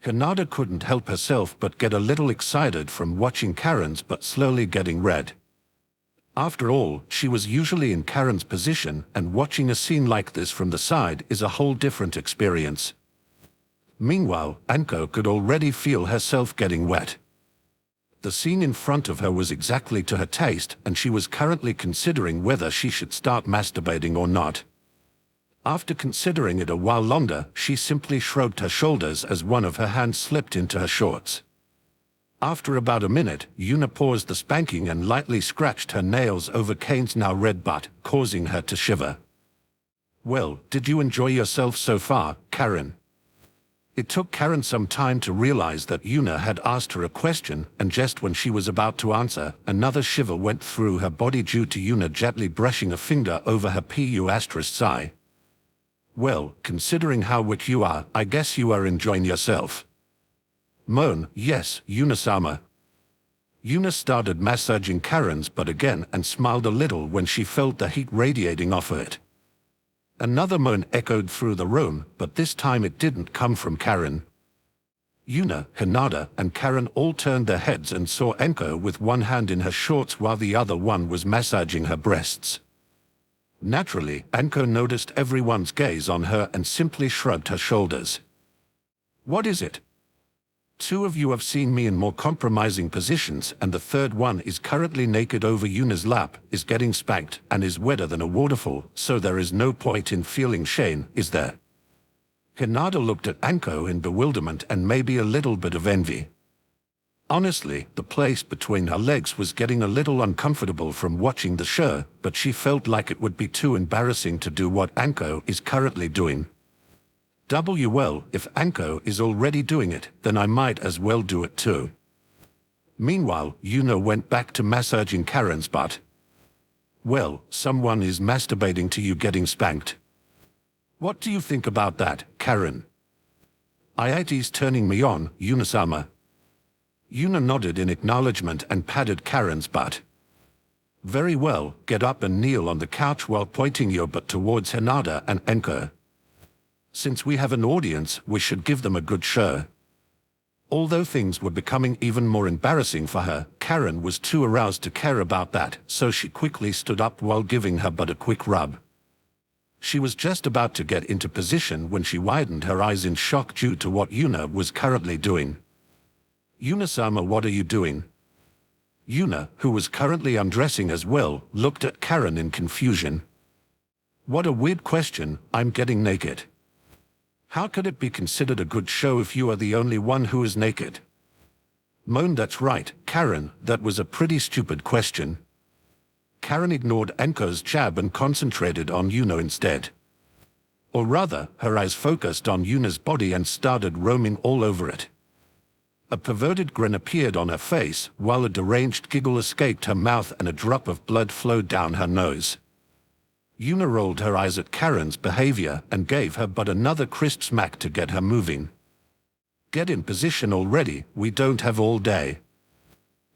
Hinata couldn't help herself but get a little excited from watching Karen's butt slowly getting red. After all, she was usually in Karen's position, and watching a scene like this from the side is a whole different experience. Meanwhile, Enko could already feel herself getting wet. The scene in front of her was exactly to her taste, and she was currently considering whether she should start masturbating or not. After considering it a while longer, she simply shrugged her shoulders as one of her hands slipped into her shorts. After about a minute, Yuna paused the spanking and lightly scratched her nails over Kane's now red butt, causing her to shiver. Well, did you enjoy yourself so far, Karen? It took Karen some time to realize that Yuna had asked her a question, and just when she was about to answer, another shiver went through her body due to Yuna gently brushing a finger over her ****. Well, considering how wet you are, I guess you are enjoying yourself. Moan, yes, Yuna-sama. Yuna started massaging Karen's butt again and smiled a little when she felt the heat radiating off it. Another moan echoed through the room, but this time it didn't come from Karen. Yuna, Hinata, and Karen all turned their heads and saw Enko with one hand in her shorts while the other one was massaging her breasts. Naturally, Enko noticed everyone's gaze on her and simply shrugged her shoulders. What is it? Two of you have seen me in more compromising positions, and the third one is currently naked over Yuna's lap, is getting spanked, and is wetter than a waterfall, so there is no point in feeling shame, is there? Hinata looked at Enko in bewilderment and maybe a little bit of envy. Honestly, the place between her legs was getting a little uncomfortable from watching the show, but she felt like it would be too embarrassing to do what Enko is currently doing. Well, if Enko is already doing it, then I might as well do it too. Meanwhile, Yuna went back to massaging Karen's butt. Well, someone is masturbating to you getting spanked. What do you think about that, Karen? It's turning me on, Yuna-sama. Yuna nodded in acknowledgement and patted Karen's butt. Very well, get up and kneel on the couch while pointing your butt towards Hinata and Enko. Since we have an audience, we should give them a good show. Although things were becoming even more embarrassing for her, Karen was too aroused to care about that, so she quickly stood up while giving her butt a quick rub. She was just about to get into position when she widened her eyes in shock due to what Yuna was currently doing. Yuna-sama, what are you doing? Yuna, who was currently undressing as well, looked at Karen in confusion. What a weird question, I'm getting naked. How could it be considered a good show if you are the only one who is naked? Moan, that's right, Karen, that was a pretty stupid question. Karen ignored Enko's jab and concentrated on Yuna instead. Or rather, her eyes focused on Yuna's body and started roaming all over it. A perverted grin appeared on her face, while a deranged giggle escaped her mouth and a drop of blood flowed down her nose. Yuna rolled her eyes at Karen's behavior and gave her but another crisp smack to get her moving. Get in position already, we don't have all day.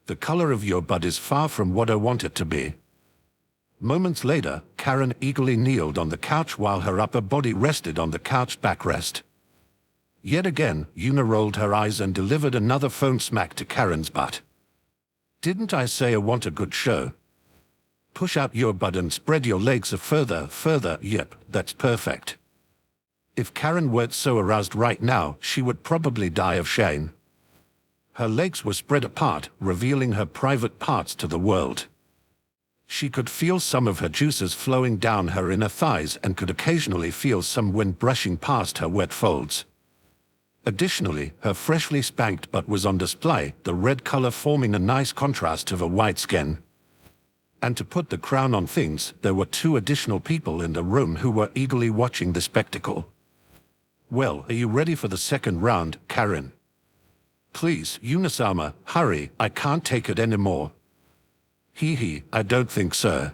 The color of your butt is far from what I want it to be. Moments later, Karen eagerly kneeled on the couch while her upper body rested on the couch backrest. Yet again, Yuna rolled her eyes and delivered another phone smack to Karen's butt. Didn't I say I want a good show? Push out your butt and spread your legs further, yep, that's perfect. If Karen weren't so aroused right now, she would probably die of shame. Her legs were spread apart, revealing her private parts to the world. She could feel some of her juices flowing down her inner thighs and could occasionally feel some wind brushing past her wet folds. Additionally, her freshly spanked butt was on display, the red color forming a nice contrast to her white skin. And to put the crown on things, there were 2 additional people in the room who were eagerly watching the spectacle. Well, are you ready for the second round, Karen? Please, Yuna-sama, hurry, I can't take it anymore. I don't think so.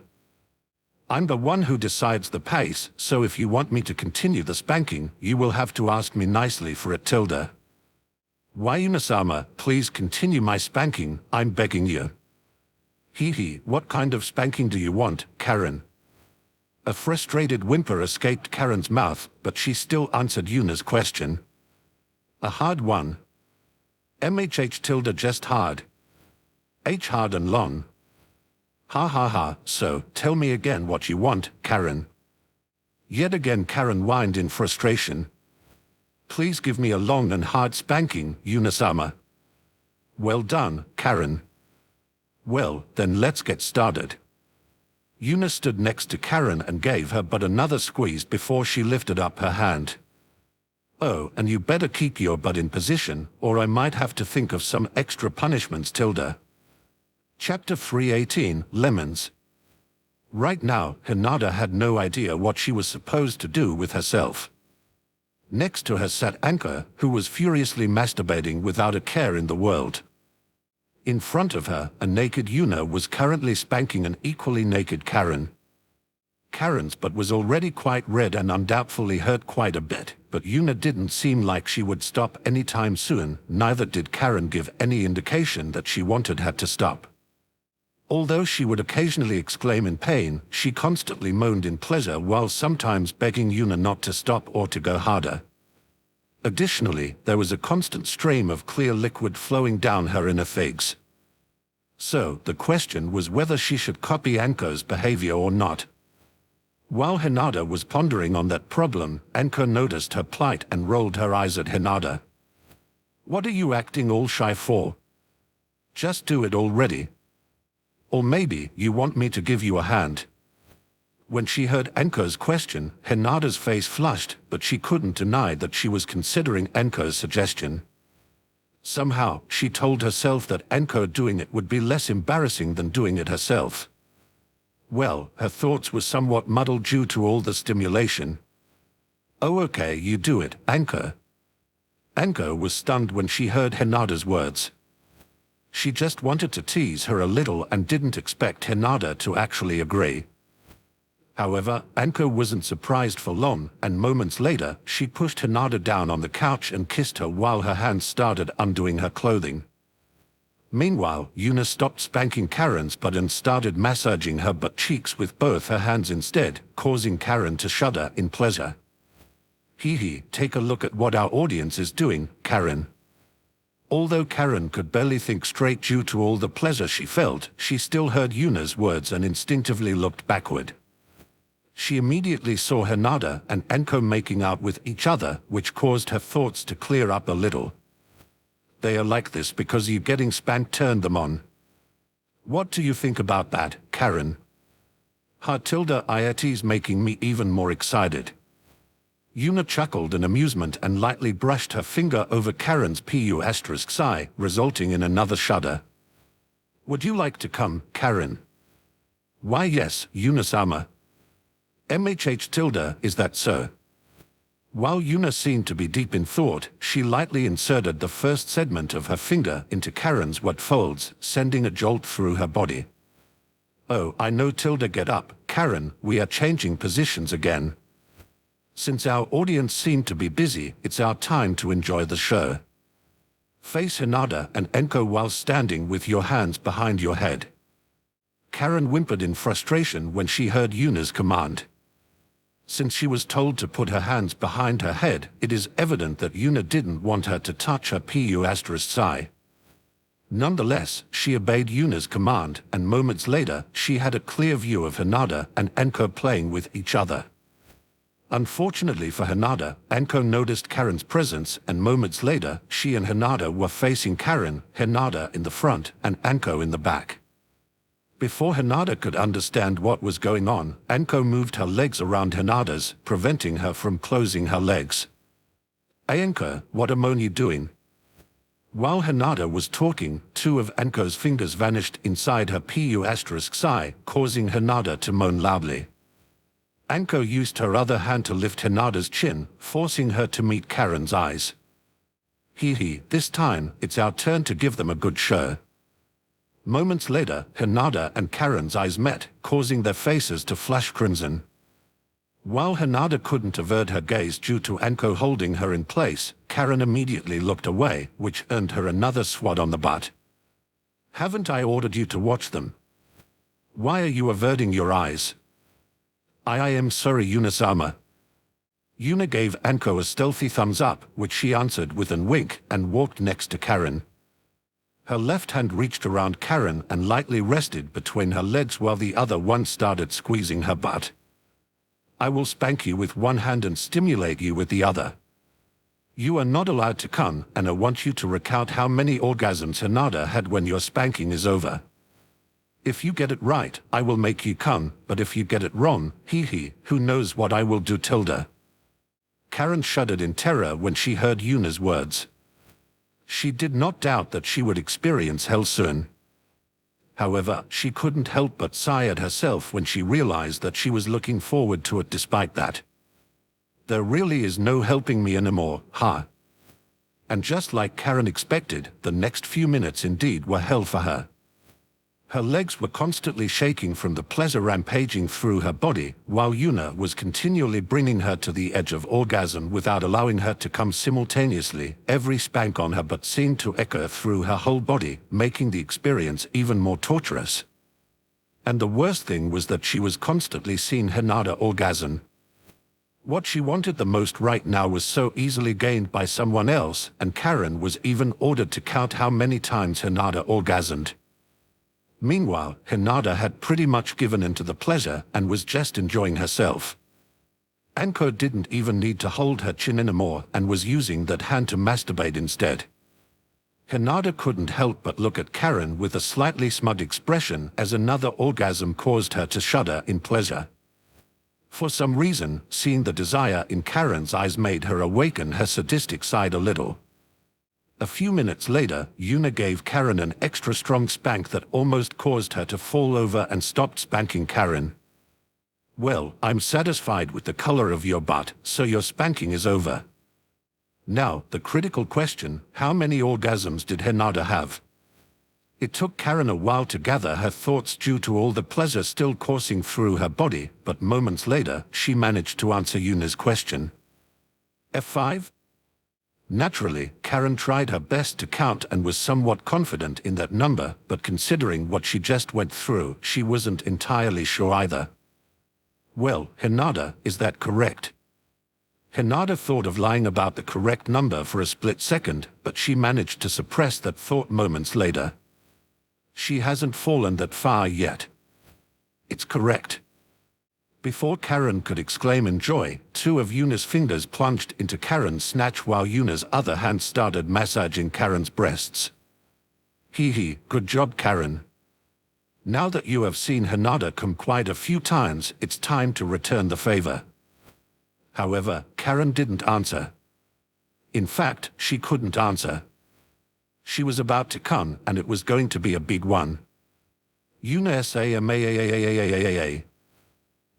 I'm the one who decides the pace, so if you want me to continue the spanking, you will have to ask me nicely for it, Tilda. Why, Yuna-sama, please continue my spanking, I'm begging you. What kind of spanking do you want, Karen? A frustrated whimper escaped Karen's mouth, but she still answered Yuna's question. A hard one. Tilda just hard. Hard and long. So, tell me again what you want, Karen. Yet again Karen whined in frustration. Please give me a long and hard spanking, Yuna-sama. Well done, Karen. Well, then let's get started. Yuna stood next to Karen and gave her but another squeeze before she lifted up her hand. Oh, and you better keep your butt in position, or I might have to think of some extra punishments, Tilda. Chapter 318, Lemons. Right now, Hinata had no idea what she was supposed to do with herself. Next to her sat Anka, who was furiously masturbating without a care in the world. In front of her, a naked Yuna was currently spanking an equally naked Karen. Karen's butt was already quite red and undoubtedly hurt quite a bit, but Yuna didn't seem like she would stop anytime soon, neither did Karen give any indication that she wanted her to stop. Although she would occasionally exclaim in pain, she constantly moaned in pleasure while sometimes begging Yuna not to stop or to go harder. Additionally, there was a constant stream of clear liquid flowing down her inner figs. So, the question was whether she should copy Anko's behavior or not. While Hinata was pondering on that problem, Anko noticed her plight and rolled her eyes at Hinata. What are you acting all shy for? Just do it already. Or maybe you want me to give you a hand. When she heard Anko's question, Hinata's face flushed, but she couldn't deny that she was considering Anko's suggestion. Somehow, she told herself that Anko doing it would be less embarrassing than doing it herself. Well, her thoughts were somewhat muddled due to all the stimulation. Oh, okay, you do it, Anko. Anko was stunned when she heard Hinata's words. She just wanted to tease her a little and didn't expect Hinata to actually agree. However, Anko wasn't surprised for long, and moments later, she pushed Hinata down on the couch and kissed her while her hands started undoing her clothing. Meanwhile, Yuna stopped spanking Karen's butt and started massaging her butt cheeks with both her hands instead, causing Karen to shudder in pleasure. Hee, take a look at what our audience is doing, Karen. Although Karen could barely think straight due to all the pleasure she felt, she still heard Yuna's words and instinctively looked backward. She immediately saw Hinata and Anko making out with each other, which caused her thoughts to clear up a little. They are like this because you getting spanked turned them on. What do you think about that, Karen? Tilda, making me even more excited. Yuna chuckled in amusement and lightly brushed her finger over Karen's ***, resulting in another shudder. Would you like to come, Karen? Why yes, Yuna-sama. Tilda, is that so? While Yuna seemed to be deep in thought, she lightly inserted the first segment of her finger into Karen's wet folds, sending a jolt through her body. Oh, I know, Tilda, get up, Karen, we are changing positions again. Since our audience seemed to be busy, it's our time to enjoy the show. Face Hinata and Anko while standing with your hands behind your head. Karen whimpered in frustration when she heard Yuna's command. Since she was told to put her hands behind her head, it is evident that Yuna didn't want her to touch her ***. Nonetheless, she obeyed Yuna's command, and moments later, she had a clear view of Hinata and Anko playing with each other. Unfortunately for Hinata, Anko noticed Karen's presence, and moments later, she and Hinata were facing Karen, Hinata in the front, and Anko in the back. Before Hinata could understand what was going on, Anko moved her legs around Hinata's, preventing her from closing her legs. Anko, what am you doing? While Hinata was talking, two of Anko's fingers vanished inside her ***, causing Hinata to moan loudly. Anko used her other hand to lift Hinata's chin, forcing her to meet Karen's eyes. This time, it's our turn to give them a good show. Moments later, Hinata and Karen's eyes met, causing their faces to flash crimson. While Hinata couldn't avert her gaze due to Anko holding her in place, Karen immediately looked away, which earned her another swat on the butt. Haven't I ordered you to watch them? Why are you averting your eyes? I am sorry, Yuna-sama. Yuna gave Anko a stealthy thumbs up, which she answered with an wink, and walked next to Karen. Her left hand reached around Karen and lightly rested between her legs while the other one started squeezing her butt. I will spank you with one hand and stimulate you with the other. You are not allowed to come, and I want you to recount how many orgasms Hinata had when your spanking is over. If you get it right, I will make you come, but if you get it wrong, who knows what I will do, Tilda. Karen shuddered in terror when she heard Yuna's words. She did not doubt that she would experience hell soon. However, she couldn't help but sigh at herself when she realized that she was looking forward to it despite that. There really is no helping me anymore, huh? And just like Karen expected, the next few minutes indeed were hell for her. Her legs were constantly shaking from the pleasure rampaging through her body, while Yuna was continually bringing her to the edge of orgasm without allowing her to come simultaneously. Every spank on her butt seemed to echo through her whole body, making the experience even more torturous. And the worst thing was that she was constantly seeing Hinata orgasm. What she wanted the most right now was so easily gained by someone else, and Karen was even ordered to count how many times Hinata orgasmed. Meanwhile, Hinata had pretty much given in to the pleasure and was just enjoying herself. Anko didn't even need to hold her chin anymore and was using that hand to masturbate instead. Hinata couldn't help but look at Karen with a slightly smug expression as another orgasm caused her to shudder in pleasure. For some reason, seeing the desire in Karen's eyes made her awaken her sadistic side a little. A few minutes later, Yuna gave Karen an extra strong spank that almost caused her to fall over and stopped spanking Karen. Well, I'm satisfied with the color of your butt, so your spanking is over. Now, the critical question, how many orgasms did Hinata have? It took Karen a while to gather her thoughts due to all the pleasure still coursing through her body, but moments later, she managed to answer Yuna's question. F5? Naturally, Karen tried her best to count and was somewhat confident in that number, but considering what she just went through, she wasn't entirely sure either. Well, Hinata, is that correct? Hinata thought of lying about the correct number for a split second, but she managed to suppress that thought moments later. She hasn't fallen that far yet. It's correct. Before Karen could exclaim in joy, two of Yuna's fingers plunged into Karen's snatch while Yuna's other hand started massaging Karen's breasts. Hee, good job, Karen. Now that you have seen Hinata come quite a few times, it's time to return the favor. However, Karen didn't answer. In fact, she couldn't answer. She was about to come, and it was going to be a big one. Yuna Samaaaaaaaaaaaaa.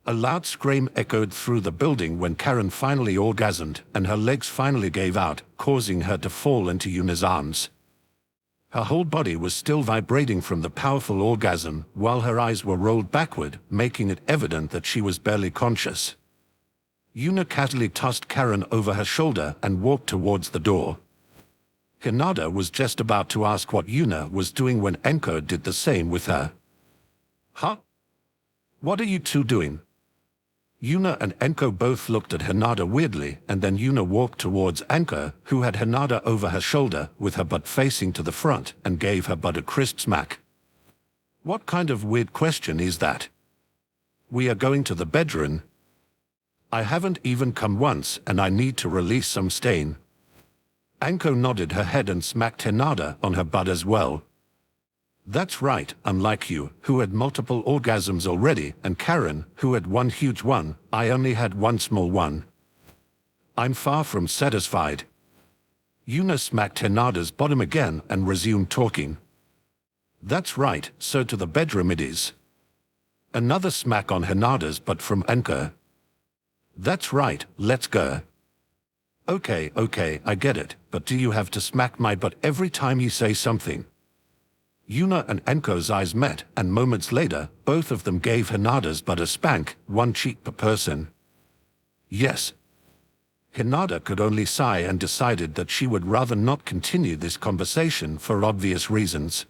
A loud scream echoed through the building when Karen finally orgasmed, and her legs finally gave out, causing her to fall into Yuna's arms. Her whole body was still vibrating from the powerful orgasm, while her eyes were rolled backward, making it evident that she was barely conscious. Yuna casually tossed Karen over her shoulder and walked towards the door. Hinata was just about to ask what Yuna was doing when Enko did the same with her. Huh? What are you two doing? Yuna and Enko both looked at Hinata weirdly, and then Yuna walked towards Enko, who had Hinata over her shoulder, with her butt facing to the front, and gave her butt a crisp smack. What kind of weird question is that? We are going to the bedroom. I haven't even come once, and I need to release some stain. Enko nodded her head and smacked Hinata on her butt as well. That's right, unlike you, who had multiple orgasms already, and Karen, who had one huge one, I only had one small one. I'm far from satisfied. Yuna smacked Hinata's bottom again and resumed talking. That's right, so to the bedroom it is. Another smack on Hinata's butt from Enko. That's right, let's go. Okay, I get it, but do you have to smack my butt every time you say something? Yuna and Enko's eyes met, and moments later, both of them gave Hinata's butt a spank, one cheek per person. Yes. Hinata could only sigh and decided that she would rather not continue this conversation for obvious reasons.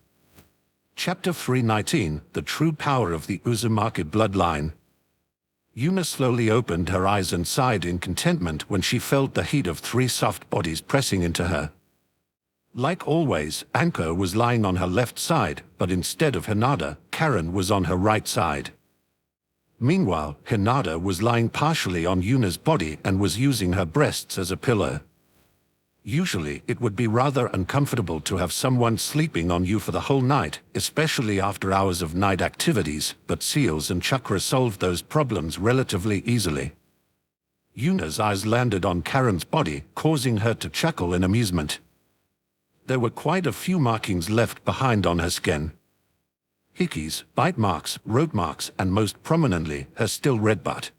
Chapter 319, The True Power of the Uzumaki Bloodline. Yuna slowly opened her eyes and sighed in contentment when she felt the heat of three soft bodies pressing into her. Like always, Enko was lying on her left side, but instead of Hinata, Karen was on her right side. Meanwhile, Hinata was lying partially on Yuna's body and was using her breasts as a pillow. Usually, it would be rather uncomfortable to have someone sleeping on you for the whole night, especially after hours of night activities, but Seals and Chakra solved those problems relatively easily. Yuna's eyes landed on Karen's body, causing her to chuckle in amusement. There were quite a few markings left behind on her skin. Hickeys, bite marks, rope marks, and most prominently, her still red butt.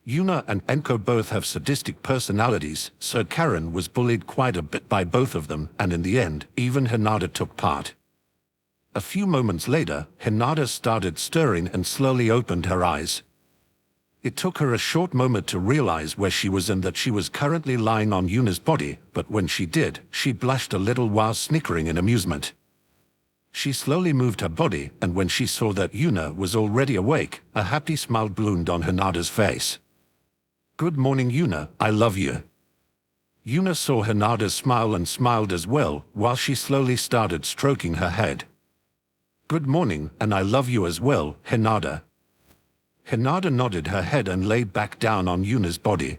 Yuna and Enko both have sadistic personalities, so Karen was bullied quite a bit by both of them, and in the end, even Hinata took part. A few moments later, Hinata started stirring and slowly opened her eyes. It took her a short moment to realize where she was and that she was currently lying on Yuna's body, but when she did, she blushed a little while snickering in amusement. She slowly moved her body, and when she saw that Yuna was already awake, a happy smile bloomed on Hinata's face. Good morning, Yuna, I love you. Yuna saw Hinata smile and smiled as well, while she slowly started stroking her head. Good morning, and I love you as well, Hinata. Hinata nodded her head and laid back down on Yuna's body.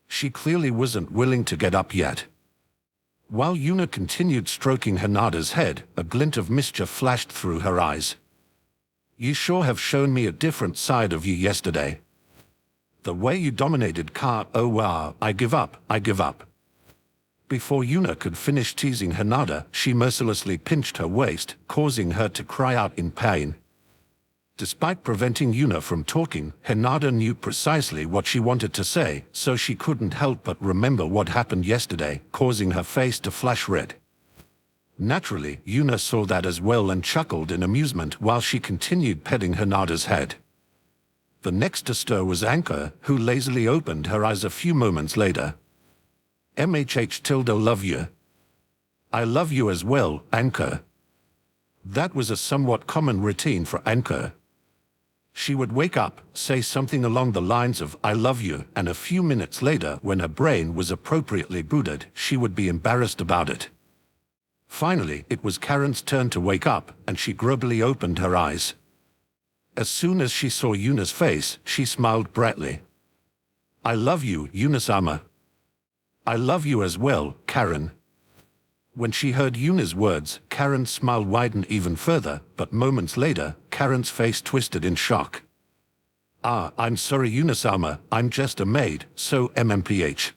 She clearly wasn't willing to get up yet. While Yuna continued stroking Hinata's head, a glint of mischief flashed through her eyes. You sure have shown me a different side of you yesterday. The way you dominated oh wow, I give up. Before Yuna could finish teasing Hinata, she mercilessly pinched her waist, causing her to cry out in pain. Despite preventing Yuna from talking, Hinata knew precisely what she wanted to say, so she couldn't help but remember what happened yesterday, causing her face to flash red. Naturally, Yuna saw that as well and chuckled in amusement while she continued petting Hinata's head. The next to stir was Anka, who lazily opened her eyes a few moments later. Love you. I love you as well, Anka. That was a somewhat common routine for Anka. She would wake up, say something along the lines of I love you, and a few minutes later, when her brain was appropriately booted, she would be embarrassed about it. Finally, it was Karen's turn to wake up, and she grubbily opened her eyes. As soon as she saw Yuna's face, she smiled brightly. I love you, Yuna-sama. I love you as well, Karen. When she heard Yuna's words, Karen's smile widened even further, but moments later, Karen's face twisted in shock. I'm sorry Yuna-sama, I'm just a maid, so MMPH.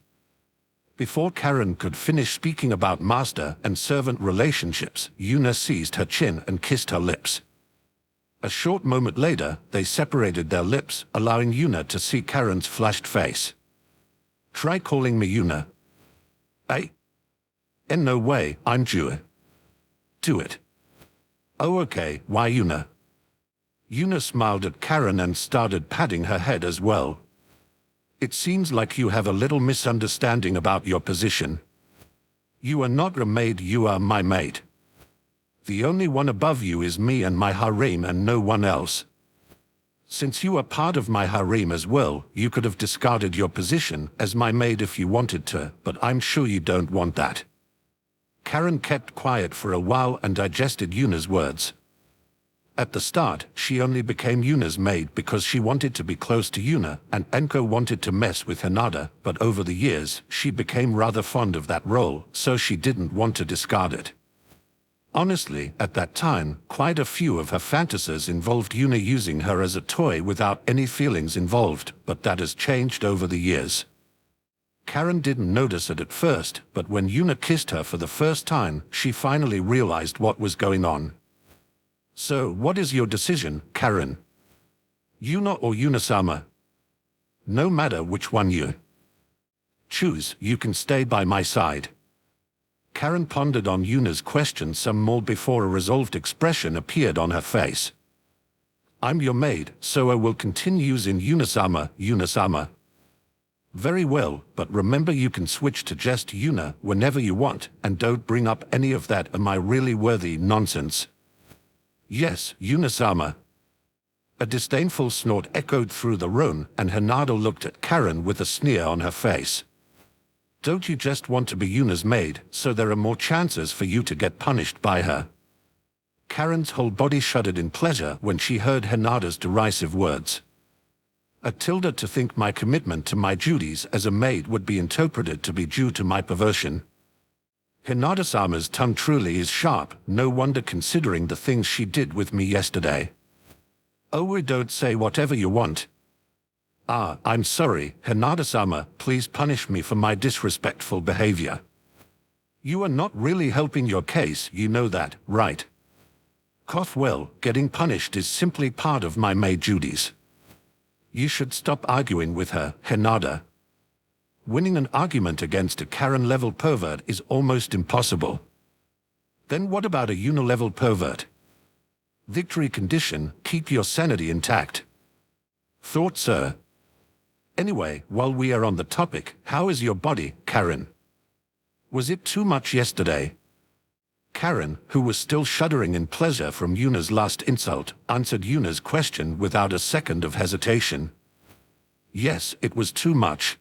Before Karen could finish speaking about master and servant relationships, Yuna seized her chin and kissed her lips. A short moment later, they separated their lips, allowing Yuna to see Karen's flushed face. Try calling me Yuna. In no way, I'm Jew. Do it. Oh okay, why Yuna? Yuna smiled at Karen and started patting her head as well. It seems like you have a little misunderstanding about your position. You are not a maid, you are my maid. The only one above you is me and my harem and no one else. Since you are part of my harem as well, you could have discarded your position as my maid if you wanted to, but I'm sure you don't want that. Karen kept quiet for a while and digested Yuna's words. At the start, she only became Yuna's maid because she wanted to be close to Yuna, and Enko wanted to mess with Hinata, but over the years, she became rather fond of that role, so she didn't want to discard it. Honestly, at that time, quite a few of her fantasies involved Yuna using her as a toy without any feelings involved, but that has changed over the years. Karen didn't notice it at first, but when Yuna kissed her for the first time, she finally realized what was going on. So, what is your decision, Karen? Yuna or Yuna-sama? No matter which one you choose, you can stay by my side. Karen pondered on Yuna's question some more before a resolved expression appeared on her face. I'm your maid, so I will continue using Yuna-sama, Yuna-sama. Very well, but remember you can switch to just Yuna whenever you want, and don't bring up any of that "am I really worthy" nonsense. Yes, Yuna-sama. A disdainful snort echoed through the room, and Hinata looked at Karen with a sneer on her face. Don't you just want to be Yuna's maid, so there are more chances for you to get punished by her? Karen's whole body shuddered in pleasure when she heard Hinata's derisive words. To think my commitment to my duties as a maid would be interpreted to be due to my perversion. Hinata-sama's tongue truly is sharp, no wonder considering the things she did with me yesterday. Oh, don't say whatever you want. I'm sorry, Hinata-sama, please punish me for my disrespectful behavior. You are not really helping your case, you know that, right? Well, getting punished is simply part of my maid duties. You should stop arguing with her, Hinata. Winning an argument against a Karen-level pervert is almost impossible. Then what about a Yuna-level pervert? Victory condition, keep your sanity intact. Thought, sir. Anyway, while we are on the topic, how is your body, Karen? Was it too much yesterday? Karen, who was still shuddering in pleasure from Yuna's last insult, answered Yuna's question without a second of hesitation. Yes, it was too much.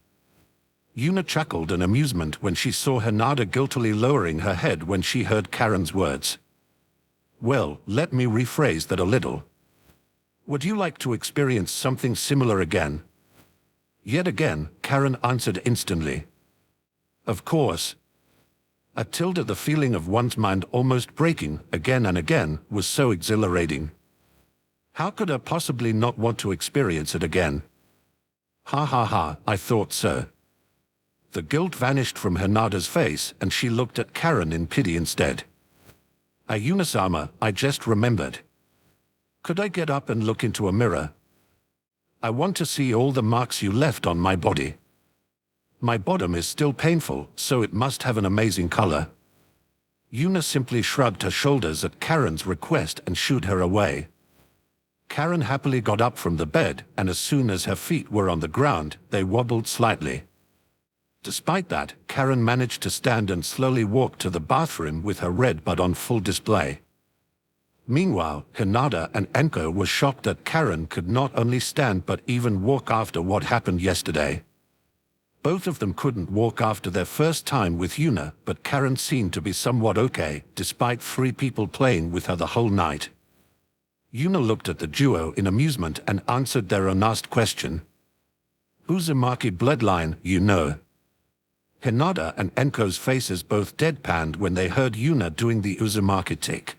Yuna chuckled in amusement when she saw Hinata guiltily lowering her head when she heard Karen's words. Well, let me rephrase that a little. Would you like to experience something similar again? Yet again, Karen answered instantly. Of course. The feeling of one's mind almost breaking, again and again, was so exhilarating. How could I possibly not want to experience it again? Ha ha ha, I thought so. The guilt vanished from Hinata's face, and she looked at Karen in pity instead. Yuna-sama, I just remembered. Could I get up and look into a mirror? I want to see all the marks you left on my body. My bottom is still painful, so it must have an amazing color. Yuna simply shrugged her shoulders at Karen's request and shooed her away. Karen happily got up from the bed, and as soon as her feet were on the ground, they wobbled slightly. Despite that, Karen managed to stand and slowly walk to the bathroom with her red bud on full display. Meanwhile, Hinata and Enko were shocked that Karen could not only stand but even walk after what happened yesterday. Both of them couldn't walk after their first time with Yuna, but Karen seemed to be somewhat okay, despite 3 people playing with her the whole night. Yuna looked at the duo in amusement and answered their unasked question. Uzumaki bloodline, you know. Hinata and Enko's faces both deadpanned when they heard Yuna doing the Uzumaki tick.